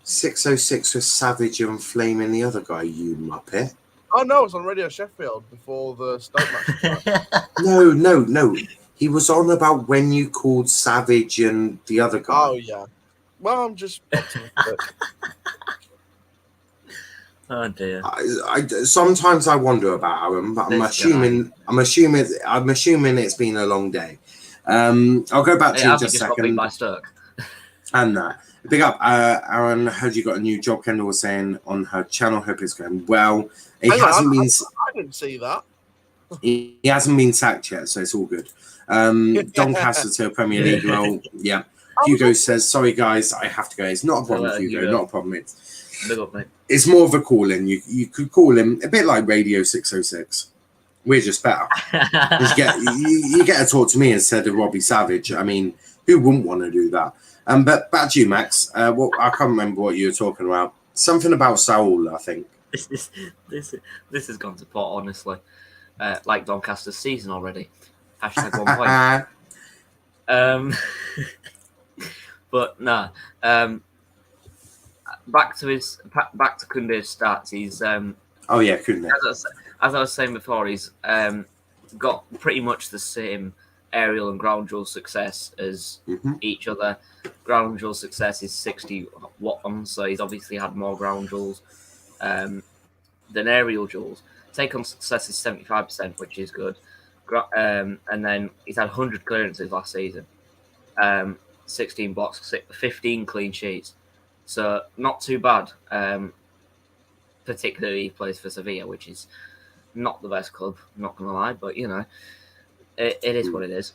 606 was Savage and Flaming the other guy, you muppet. Oh, no, it's on Radio Sheffield before the Stoke match. No. He was on about when you called Savage and the other guy. Oh, yeah. Well, I'm just optimistic. Oh dear. Sometimes I wonder about Aaron, but I'm assuming it's been a long day. I'll go back to you just a second. By Stoke. And big up, Aaron. Heard you got a new job. Kendall was saying on her channel. Hope it's going well. I didn't see that. He hasn't been sacked yet, so it's all good. Doncaster to a Premier League role. Yeah. Hugo says, "Sorry guys, I have to go." It's not a problem, Hugo. Not a problem. It's more of a call-in. You could call him a bit like Radio 606. We're just better. you get to talk to me instead of Robbie Savage. I mean, who wouldn't want to do that? But back to you, Max. I can't remember what you were talking about. Something about Saul, I think. This has gone to pot, honestly. Like Doncaster's season already. #1 point. But no. Back to Kounde's stats. He's Kounde. As I was saying before, he's got pretty much the same aerial and ground duel success as each other. Ground duel success is 61, so he's obviously had more ground duels than aerial duels. Take on success is 75%, which is good. And then he's had 100 clearances last season, 16 blocks, 15 clean sheets. So not too bad. Particularly he plays for Sevilla, which is not the best club, not going to lie, but you know, it is what it is.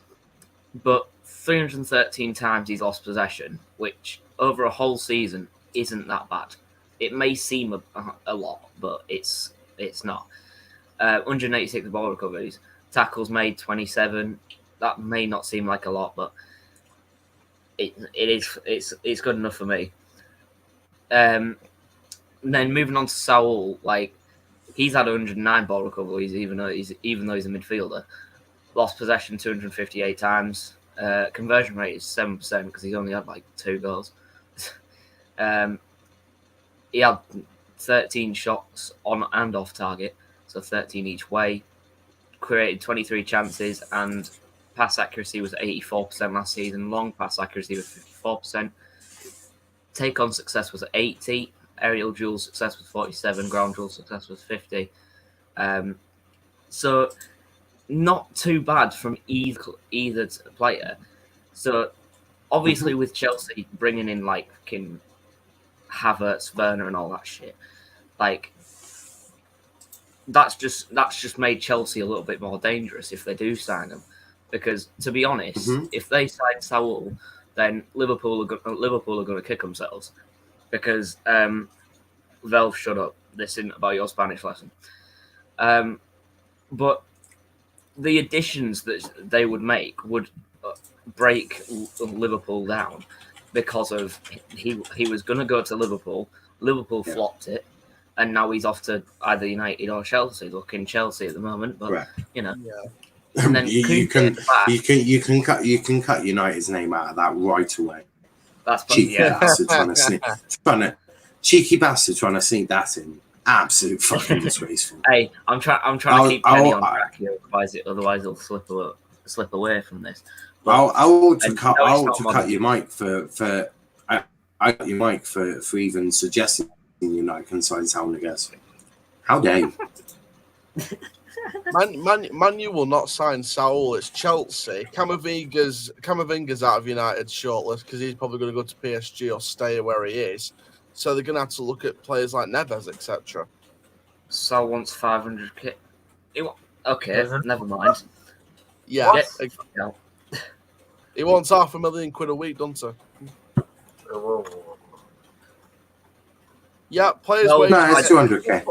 But 313 times he's lost possession, which over a whole season isn't that bad. It may seem a lot, but it's not. 186 ball recoveries, tackles made 27. That may not seem like a lot, but it's good enough for me. Then moving on to Saul, like he's had 109 ball recoveries, even though he's a midfielder. Lost possession 258 times. Conversion rate is 7% because he's only had like 2 goals. he had 13 shots on and off target, so 13 each way. Created 23 chances, and pass accuracy was 84% last season. Long pass accuracy was 54%. Take on success was 80. Aerial duel success was 47. Ground duel success was 50. So not too bad from either player. So obviously with Chelsea bringing in like fucking Havertz, Werner, and all that shit, like that's just made Chelsea a little bit more dangerous if they do sign him. Because to be honest, if they sign Saul, then Liverpool are going to kick themselves. Because Velv, shut up. This isn't about your Spanish lesson. But the additions that they would make would break Liverpool down, because of he was going to go to Liverpool. Liverpool flopped it, and now he's off to either United or Chelsea. Looking Chelsea at the moment, but you know. Yeah. And then you can cut United's name out of that right away. That's cheeky bastard cheeky bastard trying to sneak that in. Absolute fucking disgraceful. Hey, I'm trying to keep Kenny on track here, otherwise he'll slip away from this. But I ought to cut your mic for even suggesting United can sign Saul Niguez. How dare you? Man U will not sign Saul. It's Chelsea. Camavinga's out of United's shortlist because he's probably going to go to PSG or stay where he is. So they're going to have to look at players like Niguez, etc. Saul wants 500k. Okay, never mind. Yeah, he wants £500,000 a week, doesn't he? Yeah, players' wages. No, it's 200k.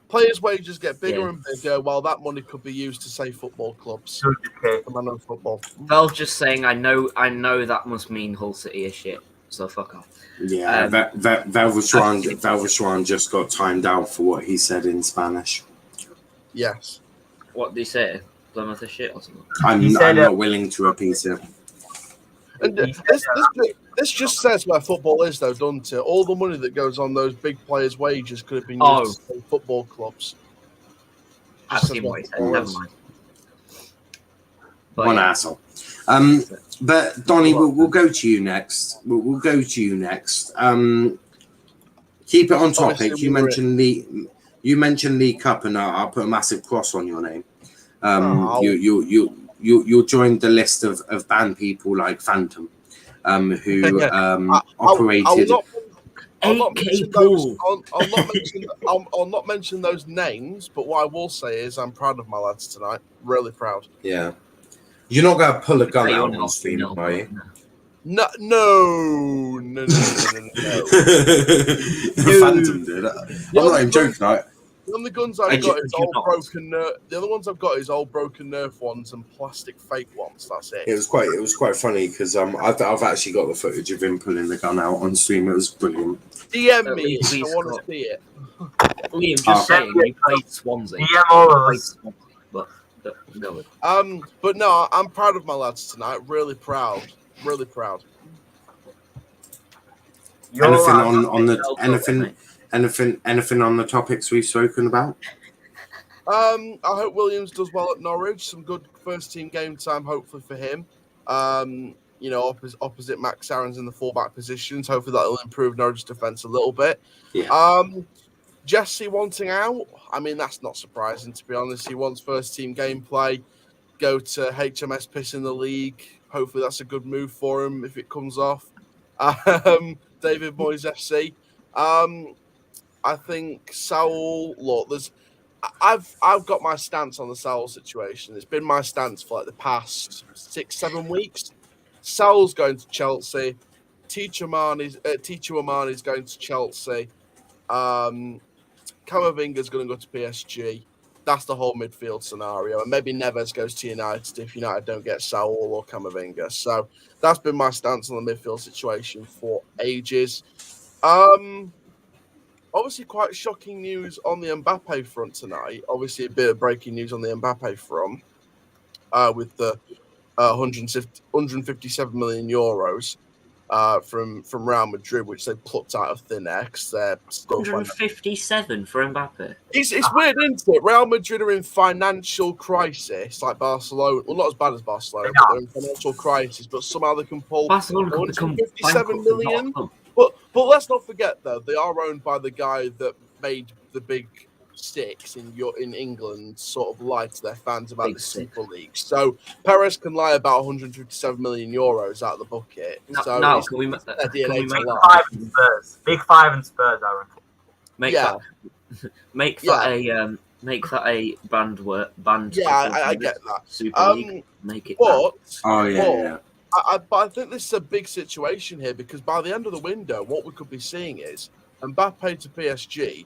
Players' wages get bigger and bigger, while that money could be used to save football clubs. Football. Val's just saying, I know that must mean Hull City is shit, so fuck off. Yeah, Valvashwan just got timed out for what he said in Spanish. Yes. What did he say? Plymouth is shit or something? I'm not willing to repeat it. And this just says where football is, though, doesn't it? All the money that goes on those big players' wages could have been used to save football clubs. I've seen what he said. Never mind. One asshole. But Donnie, we'll go to you next. We'll go to you next. Keep it on topic. You mentioned League Cup, and I'll put a massive cross on your name. You'll join the list of banned people like Phantom, who operated. I'll not mention those names, but what I will say is I'm proud of my lads tonight. Really proud. Yeah. You're not going to pull a gun out on stream, are you? No. Phantom did. I'm not even joking. The only guns I've got is old broken Nerf. The other ones I've got is old broken Nerf ones and plastic fake ones. That's it. It was quite funny because I've actually got the footage of him pulling the gun out on stream. It was brilliant. DM me. I want to see it. Liam, just saying, you played Swansea. DM all of us. But no, I'm proud of my lads tonight. Really proud. Really proud. Anything on the topics we've spoken about? I hope Williams does well at Norwich. Some good first team game time, hopefully for him. Opposite Max Aarons in the fullback positions. Hopefully that'll improve Norwich defence a little bit. Yeah. Jesse wanting out. I mean, that's not surprising, to be honest. He wants first team gameplay. Go to HMS piss in the league. Hopefully that's a good move for him if it comes off. David Moyes FC. I think Saul. Look, I've got my stance on the Saul situation. It's been my stance for like the past 6-7 weeks. Saul's going to Chelsea. Teacher Amani's going to Chelsea. Camavinga's going to go to PSG. That's the whole midfield scenario. And maybe Neves goes to United if United don't get Saul or Camavinga. So that's been my stance on the midfield situation for ages. Obviously, quite shocking news on the Mbappe front tonight. Obviously, a bit of breaking news on the Mbappe front with the 157 million euros. from Real Madrid, which they plucked out of thin air because they're still 157 for Mbappe. It's weird, isn't it? Real Madrid are in financial crisis, like Barcelona. Well, not as bad as Barcelona, but they're in financial crisis. But somehow they can pull Barcelona could become 157 million. But let's not forget though, they are owned by the guy that made the big six in England sort of lie to their fans about the Super League. So Perez can lie about 157 million euros out of the bucket. No, so no, it's can we their can DNA we to make lie. Five and Spurs. Big Five and Spurs, I reckon. Make that a band. Yeah, I get that. Super League. Make it. But yeah. But I think this is a big situation here because by the end of the window, what we could be seeing is Mbappe to PSG,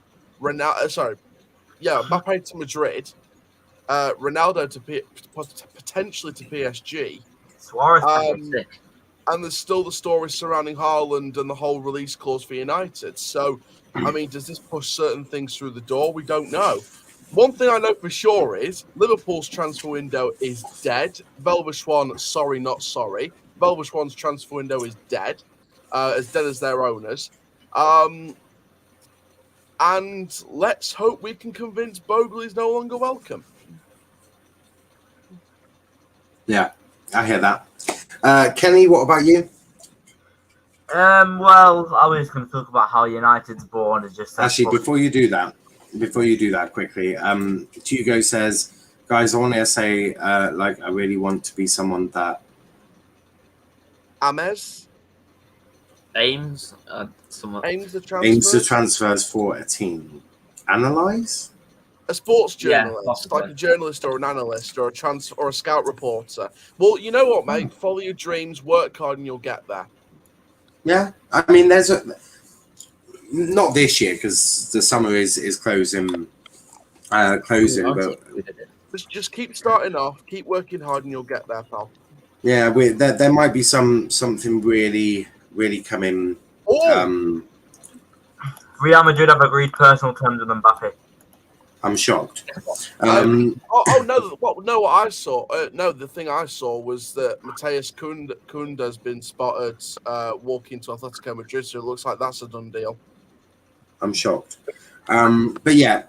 Mbappe to Madrid, Ronaldo to potentially to PSG. Suarez. And there's still the story surrounding Haaland and the whole release clause for United. So, I mean, does this push certain things through the door? We don't know. One thing I know for sure is Liverpool's transfer window is dead. Velvet Swan, sorry, not sorry. Velvet Swan's transfer window is dead as their owners. And let's hope we can convince Bogle is no longer welcome. Yeah, I hear that. Kenny, what about you? Well, I was going to talk about how United's born is just... Actually, before you do that quickly, Hugo says, guys, I want to say, I really want to be someone that... Aims the transfers for a team. Analyze? A sports journalist, yeah, like a journalist or an analyst or a scout reporter. Well, you know what, mate? Follow your dreams, work hard, and you'll get there. Yeah, I mean, not this year because the summer is closing. But Just keep starting off, keep working hard, and you'll get there, pal. Yeah, there might be something really coming. Real Madrid have agreed personal terms with Mbappe. I'm shocked. No! What I saw? The thing I saw was that Matheus Kounde has been spotted walking to Atletico Madrid, so it looks like that's a done deal. I'm shocked. But yeah,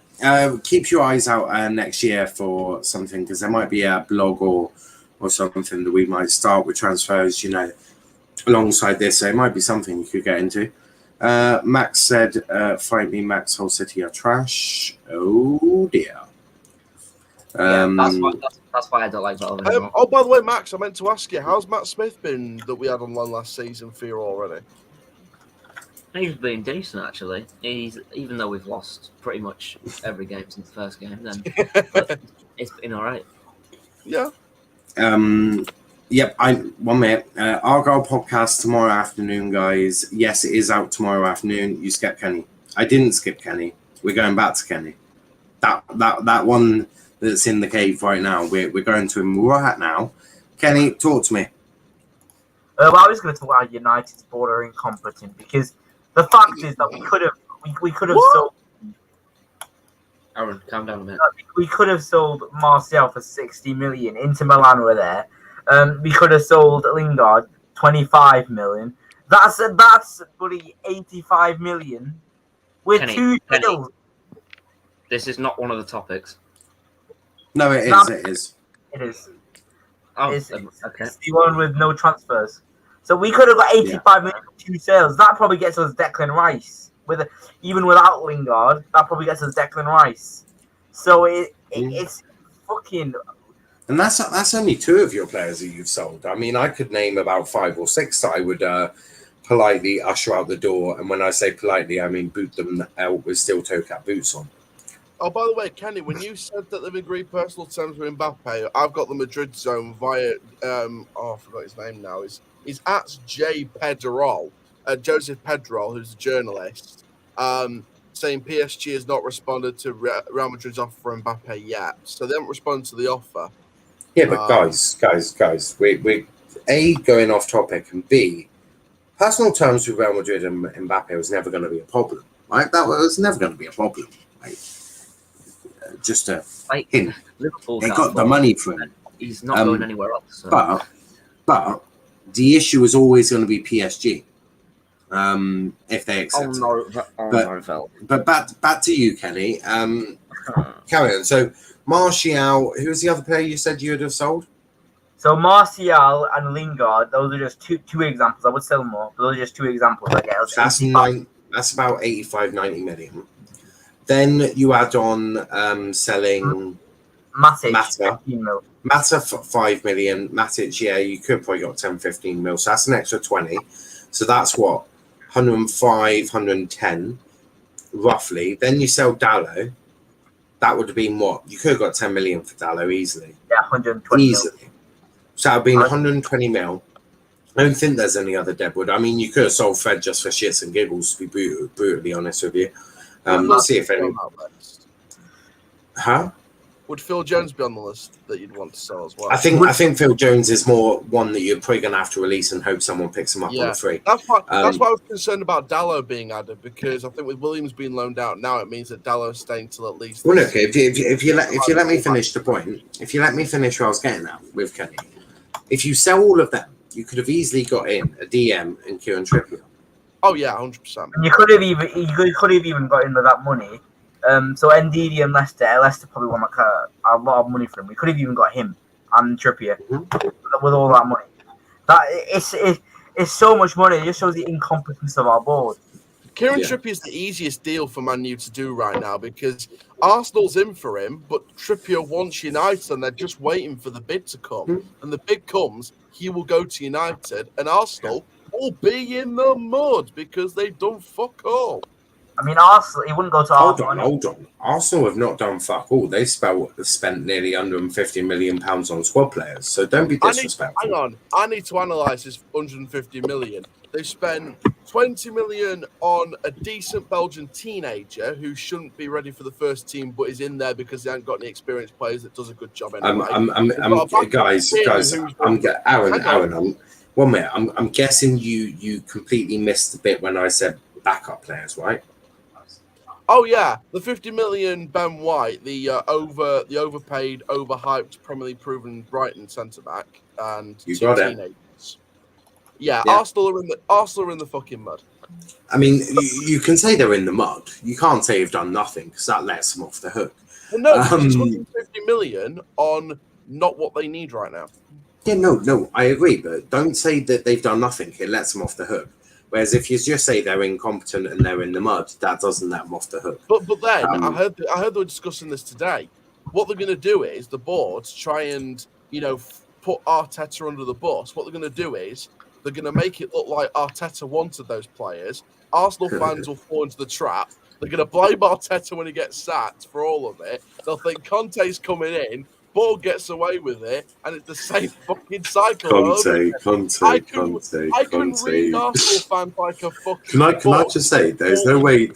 keep your eyes out next year for something because there might be a blog or something that we might start with transfers, alongside this. So it might be something you could get into. Max said, fight me, Max, whole city are trash. Oh dear. That's why I don't like that. By the way, Max, I meant to ask you, how's Matt Smith been that we had on loan last season for you already? He's been decent, actually. Even though we've lost pretty much every game since the first game, then it's been all right. Yeah. Yep. 1 minute. Argyle podcast tomorrow afternoon, guys. Yes, it is out tomorrow afternoon. You skip Kenny. I didn't skip Kenny. We're going back to Kenny. That one that's in the cave right now. We're going to him right now. Kenny, talk to me. Well, I was going to talk about United's border incompetent because the fact is that we could have sold. Aaron, calm down a minute. We could have sold Martial for 60 million. Inter Milan were there. We could have sold Lingard 25 million. That's bloody 85 million. With Kenny, 2 deals. This is not one of the topics. No, it is. It is. It is. Oh, it's okay. It's the one with no transfers. So we could have got 85 million for 2 sales. That probably gets us Declan Rice. Even without Lingard, that probably gets us Declan Rice. So it's fucking. And that's only 2 of your players that you've sold. I mean, I could name about 5 or 6 that I would politely usher out the door. And when I say politely, I mean boot them out with steel toe cap boots on. Oh, by the way, Kenny, when you said that they've agreed personal terms with Mbappe, I've got the Madrid zone via I forgot his name now. He's at Joseph Pedrol, who's a journalist, saying PSG has not responded to Real Madrid's offer for Mbappe yet. So they haven't responded to the offer. Yeah, but guys, we're A, going off topic, and B, personal terms with Real Madrid and Mbappe was never going to be a problem. Right? That was never going to be a problem. Right? Just a hint. Liverpool they got the money for him. He's not going anywhere else. So. But The issue is always going to be PSG. If they accept but back to you, Kenny. Carry on. So Martial, who's the other player you said you would have sold? So Martial and Lingard, those are just two examples. I would sell more, but those are just two examples. I guess That's about 85, 90 million. Then you add on selling Matic. Mata 5 million. Matic, yeah, you could probably got 10, 15 mil. So that's an extra 20. So that's what? 105, 110, roughly. Then you sell Dallo. That would have been what? You could have got 10 million for Dallo easily. Yeah, 120 easily. Mil. So that would have been 120 mil. I don't think there's any other deadwood. I mean, you could have sold Fred just for shits and giggles, to be brutally honest with you. See if any. Huh? Would Phil Jones be on the list that you'd want to sell as well? I think Phil Jones is more one that you're probably going to have to release and hope someone picks him up on the free. That's why I was concerned about Dallo being added, because I think with Williams being loaned out now, it means that Dallo's staying till at least. Well, look, if you let me finish the point, if you let me finish what I was getting at with Kenny, if you sell all of them, you could have easily got in a DM and Kieran Trippier. Oh yeah, 100%. And you could have even got in with that money. So NDD and Leicester probably want like a lot of money for him. We could have even got him and Trippier with all that money. That it's so much money. It just shows the incompetence of our board. Kieran Trippier is the easiest deal for Man U to do right now, because Arsenal's in for him, but Trippier wants United and they're just waiting for the bid to come. And the bid comes, he will go to United, and Arsenal will be in the mud because they've done fuck all. I mean, Arsenal, he wouldn't go to Arsenal. Hold on. Arsenal have not done fuck all. They spent nearly £150 million on squad players, so don't be disrespectful. Hang on. I need to analyse this 150 million. They spent 20 million on a decent Belgian teenager who shouldn't be ready for the first team, but is in there because they haven't got any experienced players that does a good job anyway. Aaron, 1 minute. I'm guessing you completely missed the bit when I said backup players, right? Oh yeah, the 50 million Ben White, the overpaid, overhyped, Premier League proven Brighton centre back, and you two got teenagers. Yeah, Arsenal are in the fucking mud. I mean, you can say they're in the mud. You can't say you've done nothing, because that lets them off the hook. Well, no, it's 150 million on not what they need right now. Yeah, no, I agree, but don't say that they've done nothing. It lets them off the hook. Whereas if you just say they're incompetent and they're in the mud, that doesn't let them off the hook. But then I heard they were discussing this today. What they're going to do is the board try and put Arteta under the bus. What they're going to do is they're going to make it look like Arteta wanted those players. Arsenal fans will fall into the trap. They're going to blame Arteta when he gets sacked for all of it. They'll think Conte's coming in. Ball gets away with it, and it's the same fucking cycle. Conte. I can read Arsenal fans like a fucking. Can I just say, there's no way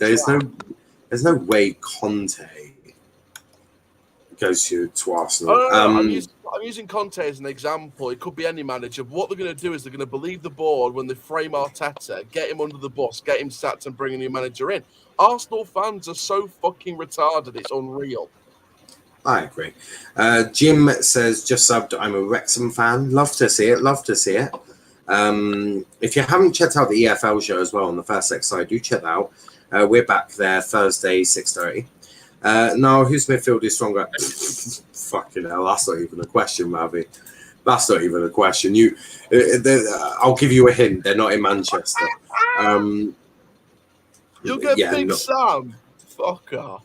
Conte goes to Arsenal. I'm using Conte as an example. It could be any manager. But what they're going to do is they're going to believe the board when they frame Arteta, get him under the bus, get him sacked, and bring a new manager in. Arsenal fans are so fucking retarded, it's unreal. I agree. Jim says, just subbed, I'm a Wrexham fan. Love to see it. If you haven't checked out the EFL show as well on the First X side, do check that out. We're back there Thursday, 6:30. No, whose midfield is stronger? Fucking hell, that's not even a question, Mavi. That's not even a question. I'll give you a hint. They're not in Manchester. You'll get Big Sam. Fuck off.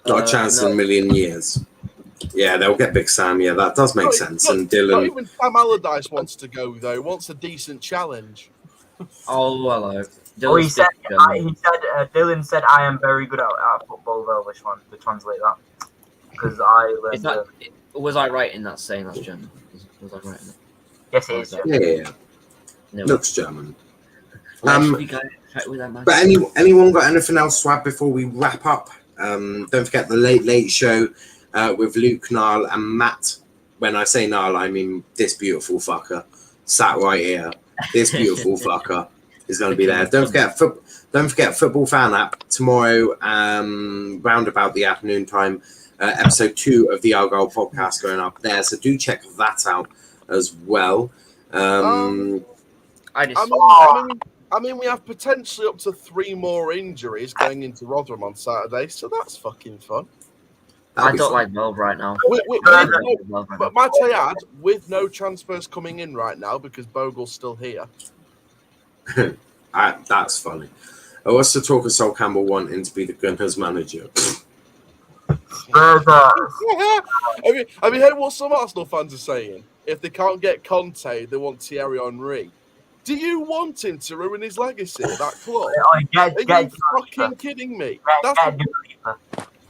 Not a chance in a million years. Yeah, they'll get Big Sam. Yeah, that does make sense. And Dylan. Not even Sam Allardyce wants to go though. Wants a decent challenge. Oh, hello. Dylan Dylan said, "I am very good at football." Though, which one to translate that? Because I learned. Was I right in that saying that's German? Was I right in that? Yes, it is. Yeah. No. Looks German. But anyone got anything else to add before we wrap up? Don't forget the late show with Luke, Niall, and Matt. When I say Niall, I mean this beautiful fucker sat right here. This beautiful fucker is going to be there. Don't forget Football Fan App tomorrow, round about the afternoon time. Episode 2 of the Argyle podcast going up there, so do check that out as well. I just. I mean, we have potentially up to 3 more injuries going into Rotherham on Saturday, so that's fucking fun. I don't like Valve right now. But might I add, with no transfers coming in right now because Bogle's still here. That's funny. I also talk of Sol Campbell wanting to be the Gunners manager. Have you heard what some Arsenal fans are saying? If they can't get Kounde, they want Thierry Henry. Do you want him to ruin his legacy at that club? Are you fucking kidding me?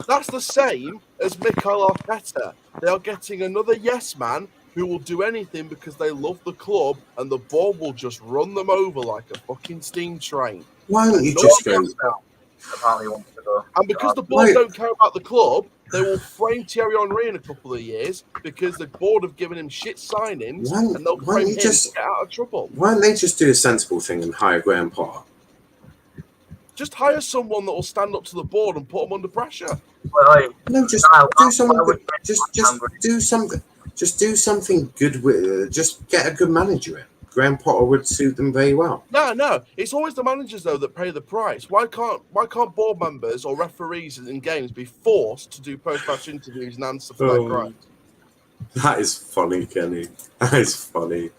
That's the same as Mikel Arteta. They are getting another yes man who will do anything because they love the club and the ball will just run them over like a fucking steam train. Why don't you just go? And because the board don't care about the club, they will frame Thierry Henry in a couple of years because the board have given him shit signings and they'll frame him to get out of trouble. Why don't they just do a sensible thing and hire Graham Potter? Just hire someone that will stand up to the board and put them under pressure. No, just do something. Just do something. Just do something good with. Just get a good manager in. Graham Potter would suit them very well. No. It's always the managers though that pay the price. Why can't board members or referees in games be forced to do post-match interviews and answer for their crimes? That is funny, Kenny. That is funny.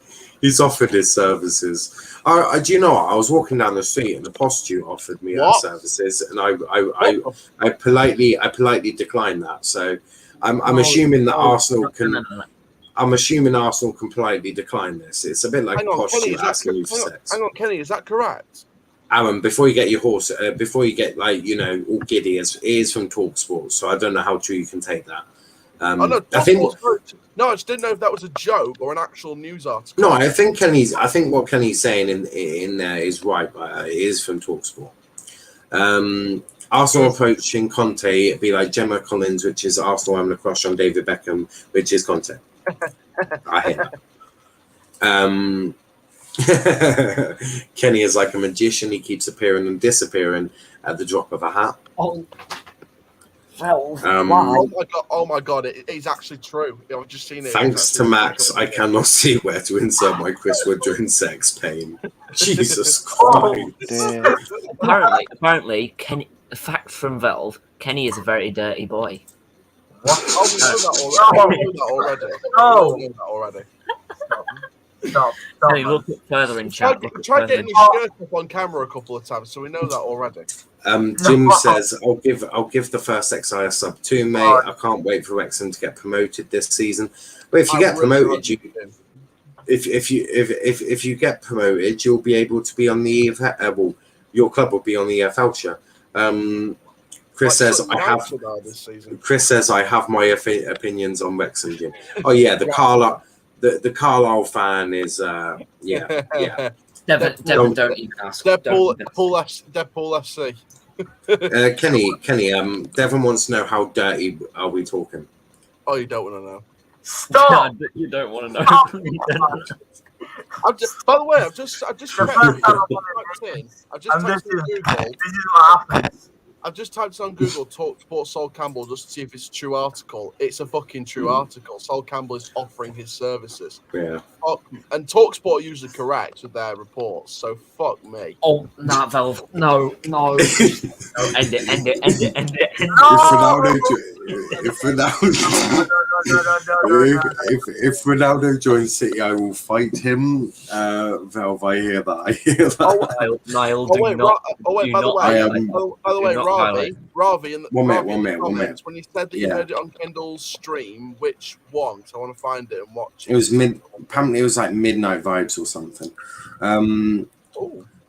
He's offered his services. Do you know what? I was walking down the street and the prostitute offered me her services, and I politely declined that. So I'm assuming that Arsenal can. I'm assuming Arsenal can politely decline this. It's a bit like prostitute asking you for sex. Hang on, Kenny, is that correct? Aaron, before you get your horse, before you get all giddy, it is from TalkSport, so I don't know how true you can take that. No, I just didn't know if that was a joke or an actual news article. No, I think what Kenny's saying in there is right, but it is from TalkSport. Arsenal approaching Conte, it'd be like Gemma Collins, which is Arsenal having a crush on David Beckham, which is Conte. I hate that. Kenny is like a magician. He keeps appearing and disappearing at the drop of a hat. Oh my god! It's actually true. I've just seen it. Thanks to Max, I cannot see where to insert my Chris Wood during sex pain. Jesus Christ! Apparently, Kenny. A fact from Valve: Kenny is a very dirty boy. What? Oh, we know that already. Stop. Kenny, look further in chat. Try getting his shirt up on camera a couple of times, so we know that already. Jim says, "I'll give the first XIS sub to mate. I can't wait for Wrexham to get promoted this season. But if you get promoted, if you get promoted, you'll be able to be on the EFL. Your club will be on the EFL show." Chris says, "I have my opinions on Wrexham, Jim." Oh yeah, the Carlisle fan is yeah. Devon, don't even ask. Deadpool FC. Kenny, Devon wants to know how dirty are we talking? Oh, you don't want to know. Stop! You don't want to know. By the way, I've just typed on Google TalkSport Sol Campbell just to see if it's a true article. It's a fucking true article. Sol Campbell is offering his services. Yeah. And TalkSport are usually correct with their reports, so fuck me. Oh, not Valve. No. End it. If Ronaldo joins City, I will fight him. Valve, I hear that. Niall, by the way, Ravi, in the comments, when you said that you heard it on Kendall's stream, which one? Because I want to find it and watch it. It was apparently it was like Midnight Vibes or something.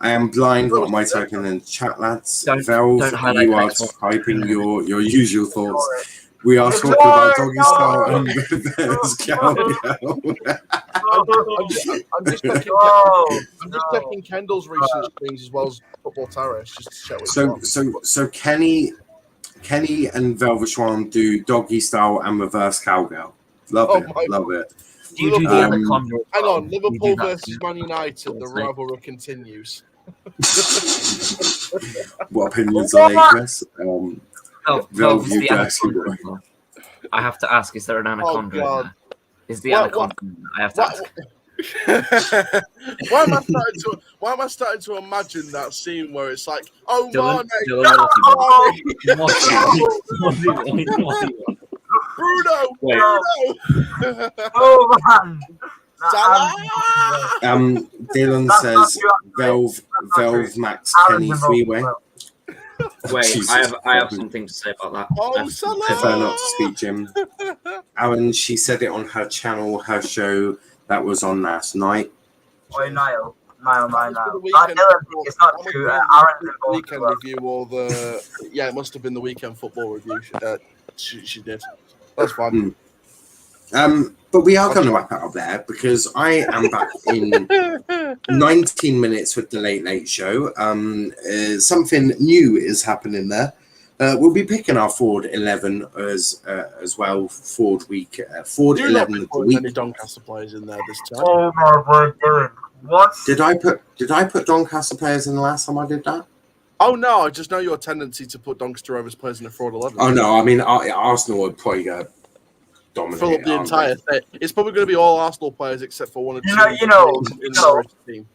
I am blind. What am I typing in chat, lads? Valve, you are typing your usual thoughts. We are talking about doggy style and there's I'm just checking Kendall's recent streams as well as Football Terrace just to check what So Kenny and Velvet do doggy style and reverse cowgirl. Love it. Do you do the Hang on, Liverpool versus Man United. The rivalry continues. What opinions are they, Chris? I have to ask: is there an anaconda? In there? Is the anaconda? I have to ask. Why am I starting to imagine that scene where it's like, oh, Dylan, Mane, Dylan, Bruno, Wait. Bruno. Oh man. Salah! Dylan That's says not Velv Max Kenny Aaron's three-way. Wait, Jesus I have fucking- something to say about that. Oh, Salah! Prefer not to speak, Jim. Aaron, she said it on her channel, her show that was on last night. Oi, Niall. That was for the Dylan, weekend it's not that was true. for Aaron's the involved. weekend review or the it must have been the weekend football review. She did. That's fine. But we are going to wrap it up there because I am back in 19 minutes with the Late Late Show. Something new is happening there. We'll be picking our Ford 11 as well. Ford 11 of the week. Many Doncaster players in there this time. Oh my word, Dylan. What? Did I put Doncaster players in the last time I did that? Oh no, I just know your tendency to put Doncaster Rovers players in a fraud 11. Oh no, I mean Arsenal would probably go dominate. Fill up the entire thing. It's probably going to be all Arsenal players except for one or two. You know. in the Norwich team.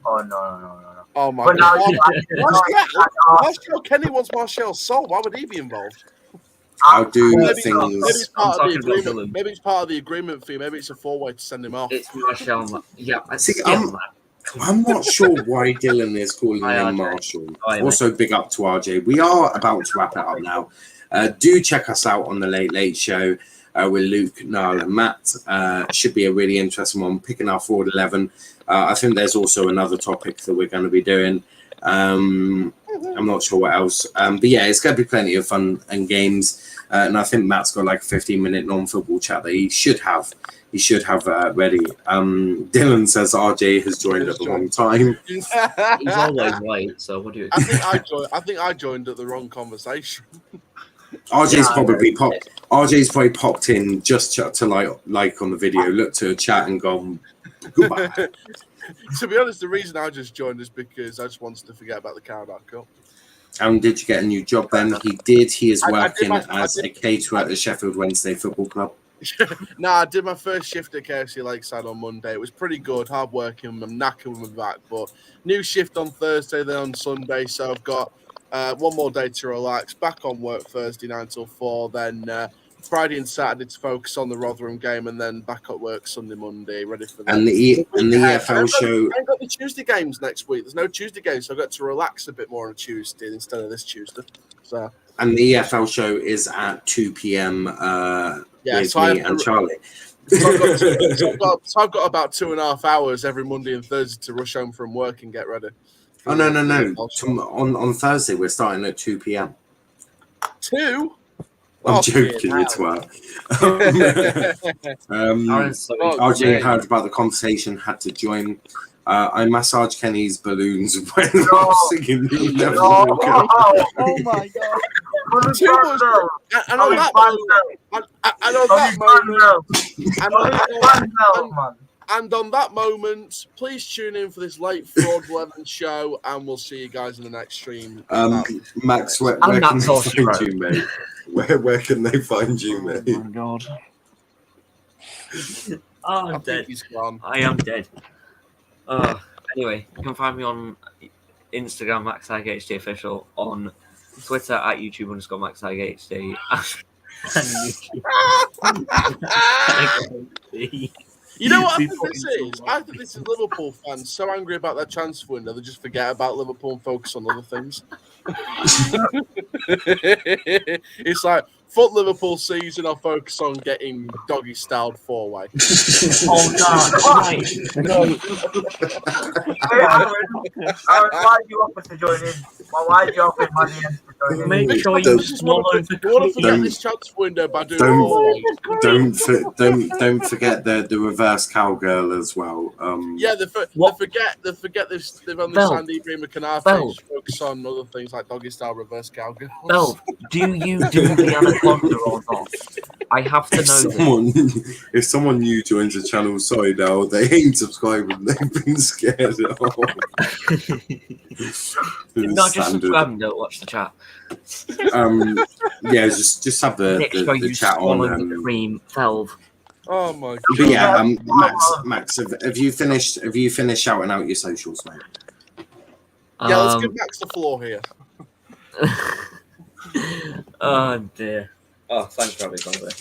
Oh no. Oh my But now god! Martial Kenny wants Martial's soul. Why would he be involved? I'll do Maybe things. it's part of the talking about agreement. Dylan. Maybe it's part of the agreement fee. Maybe it's a 4-way to send him off. It's Marshall. Yeah, See, I'm not sure why Dylan is calling Hi, him RJ. Marshall. Hi, mate. Also, big up to RJ. We are about to wrap it up now. Do check us out on the Late Late Show with Luke, Niall, and Matt. Should be a really interesting one. Picking our Ford 11. I think there's also another topic that we're going to be doing. I'm not sure what else. But yeah, it's going to be plenty of fun and games. And I think Matt's got like a 15-minute non-football chat that he should have. Ready. Dylan says RJ has joined at the wrong time. He's always right. So what do you? I think I joined at the wrong conversation. RJ's probably popped in just to like on the video, looked at a chat and gone goodbye. To be honest, the reason I just joined is because I just wanted to forget about the Carabao Cup. And did you get a new job then? He did. He is I working did as a caterer at the Sheffield Wednesday Football Club. I did my first shift at KFC Lakeside on Monday. It was pretty good, hard working. I'm knackered with my back, but new shift on Thursday, then on Sunday. So I've got one more day to relax. Back on work Thursday 9 till 4. Then Friday and Saturday to focus on the Rotherham game, and then back at work Sunday, Monday, ready for that. And the EFL show. I ain't got the Tuesday games next week. There's no Tuesday games, so I got to relax a bit more on a Tuesday instead of this Tuesday. So. And the EFL show is at 2 p.m. With me and Charlie. So I've got about 2.5 hours every Monday and Thursday to rush home from work and get ready. Oh no! On Thursday we're starting at 2 p.m. 2? I'm joking, you twat. RJ heard about the conversation, had to join. I massaged Kenny's balloons when I was singing. Oh my god! And on that moment, please tune in for this late fraud 11 show, and we'll see you guys in the next stream. Max, where can they find you, mate? Where can they find you, mate? Oh my god! I'm dead. He's gone. I am dead. Anyway, you can find me on Instagram, MaxHighGateHD Official, on Twitter at YouTube_MaxHighGateHD. You know what I think this is? I think this is Liverpool fans so angry about their transfer window they just forget about Liverpool and focus on other things. It's like, fuck Liverpool season, I'll focus on getting doggy-styled 4-way. Oh, no. Aaron, why did you offer to join in? Why did you offer money to join in? Make sure you swallow the You want to forget this transfer window by doing Don't forget the reverse cowgirl as well. Yeah, they forget they've only signed Ibrahim Kanate to focus on other things like doggy style reverse cowgirls. Bell, do you do the anaconda or not? I have to know if someone new joins the channel, sorry now, they ain't subscribing, they've been scared off. Not just subscribe and don't watch the chat. Yeah, just have the chat on. The cream valve. Oh my god. But yeah, Max, have you finished? Have you finished shouting out your socials, mate? Yeah, let's give Max the floor here. Oh dear. Oh, thanks, Robbie, by the way.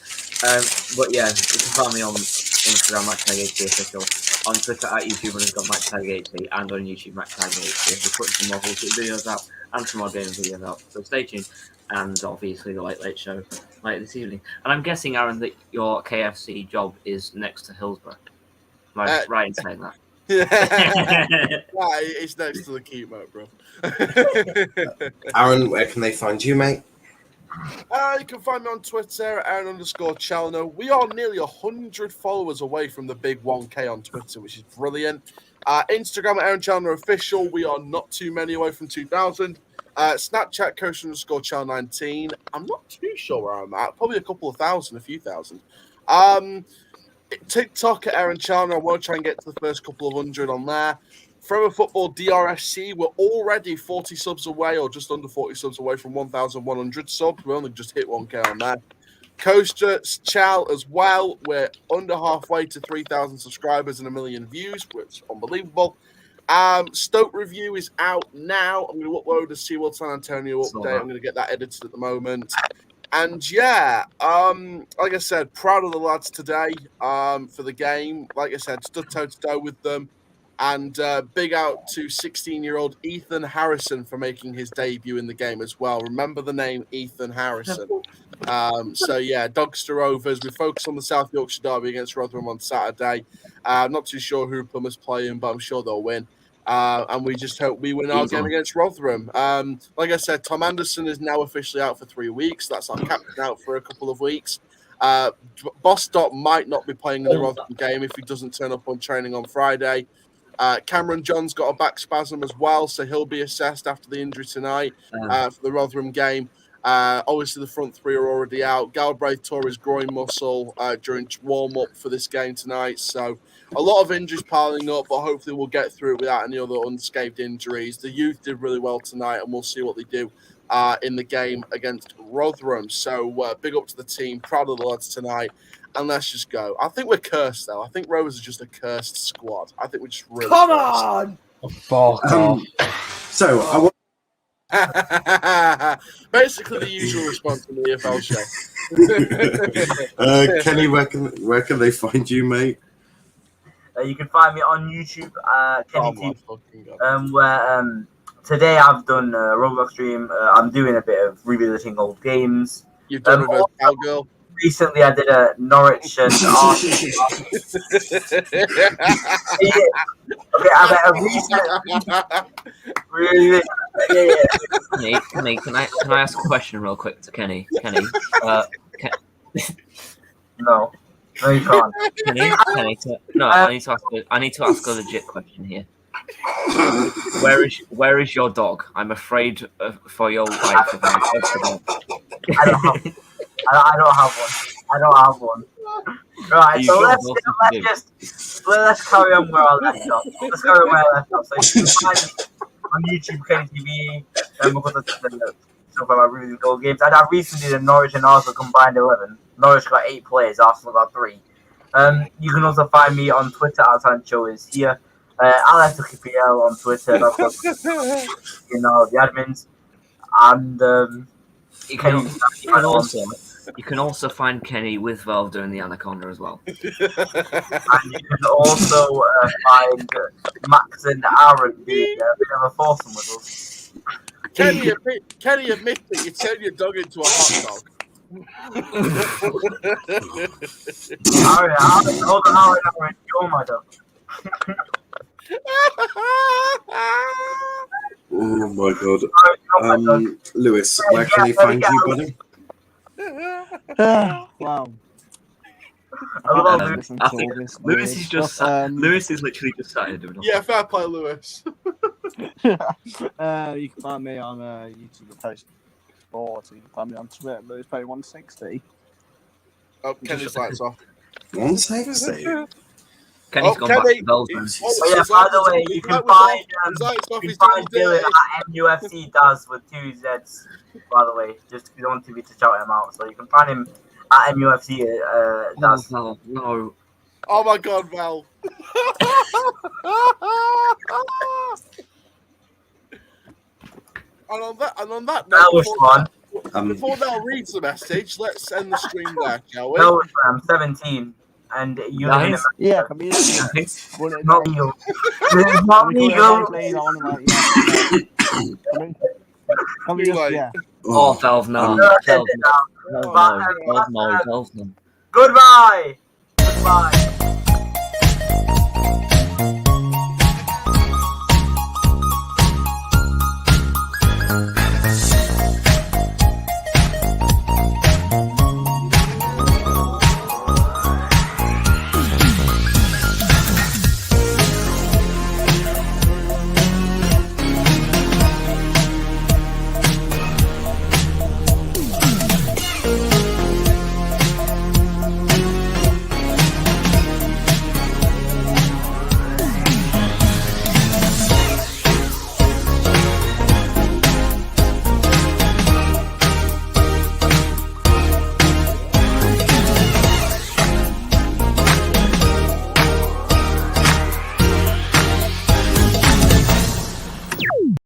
But yeah, you can find me on Instagram, MaxTagHD official, on Twitter at YouTube_MaxTagHD, and on YouTube, MaxTagHD. We're putting some more bullshit videos out and some more gaming videos out, so stay tuned. And obviously the Late Show later this evening. And I'm guessing, Aaron, that your KFC job is next to Hillsborough. Am I right in saying that? Yeah, it's next to the keep, bro. Aaron, where can they find you, mate? You can find me on Twitter at Aaron_Challoner. We are nearly 100 followers away from the big 1K on Twitter, which is brilliant. Instagram at Aaron Challoner Official. We are not too many away from 2,000. Snapchat Coach_Chal19. I'm not too sure where I'm at. Probably a couple of thousand, a few thousand. TikTok at Aaron Challoner. I want to try and get to the first couple of hundred on there. Forever Football DRSC. We're already 40 subs away, or just under 40 subs away from 1,100 subs. We only just hit 1K on there. Coaster Chal as well. We're under halfway to 3,000 subscribers and 1 million views, which is unbelievable. Stoke review is out now. I'm going to upload a SeaWorld San Antonio update. I'm going to get that edited at the moment. And yeah, like I said, proud of the lads today for the game. Like I said, stood toe-to-toe with them. And big out to 16-year-old Ethan Harrison for making his debut in the game as well. Remember the name Ethan Harrison. So yeah, Dogster Rovers. We focus on the South Yorkshire Derby against Rotherham on Saturday. I'm not too sure who Plymouth's playing, but I'm sure they'll win. And we just hope we win our game against Rotherham. Like I said, Tom Anderson is now officially out for 3 weeks. That's our captain out for a couple of weeks. Bostock might not be playing in the Rotherham game if he doesn't turn up on training on Friday. Cameron John's got a back spasm as well, so he'll be assessed after the injury tonight for the Rotherham game. Obviously, the front three are already out. Galbraith tore his groin muscle during warm-up for this game tonight. So a lot of injuries piling up, but hopefully we'll get through it without any other unscathed injuries. The youth did really well tonight, and we'll see what they do in the game against Rotherham. So big up to the team. Proud of the lads tonight. And let's just go. I think we're cursed, though. I think Rovers are just a cursed squad. I think we're just really Come cursed. on! So I want. Basically, the usual response from the EFL show. Kenny, where can they find you, mate? You can find me on YouTube, Kenny Oh, my TV, fucking God. where today I've done a Roblox stream. I'm doing a bit of revisiting old games. You've done a cowgirl. Recently, I did a Norwich and Arsenal. Okay, I recently. Kenny, can I ask a question real quick to Kenny? Kenny, No, you can't. I need to ask a legit question here. Where is your dog? I'm afraid for your life. I don't have one. Right, so let's carry on where I left off. So you can find me on YouTube, Kenny TV, and we'll put the stuff about really goal games. And I recently did a Norwich and Arsenal combined 11. Norwich got 8 players, Arsenal got 3. You can also find me on Twitter at Sancho is here. AlexPL on Twitter. That's what, the admins. And you can also find Kenny with Valve doing the Anaconda as well. And you can also find Max and Aaron doing a bit of a foursome with us. Kenny, admit that you turned your dog into a hot dog. Aaron, you're my dog. Oh my God. Lewis, where can they find you, buddy? Wow. I think Lewis is just Lewis is literally just sat here doing nothing. Yeah, fair play, Lewis. You can find me on YouTube post sports. You can find me on Twitter, Lewis Pay 160. Oh, Kenny's lights off. 160. Kenny's gone back to Belgium. By the way, you can find Dylan at MUFC does with 2 Zs. By the way, just if you don't want to shout him out, so you can find him at MUFC. That's Oh, no. Oh my God, Val. And on that that was fun. before Nell reads the message, let's end the stream there, shall we? No, I'm 17, and you live in Nice. Yeah, community. Nice. Won it not now. legal. It's not legal. Yeah. Oh, Valve, no. Valve, no. But- Valve, no. Valve, no. Goodbye. Goodbye.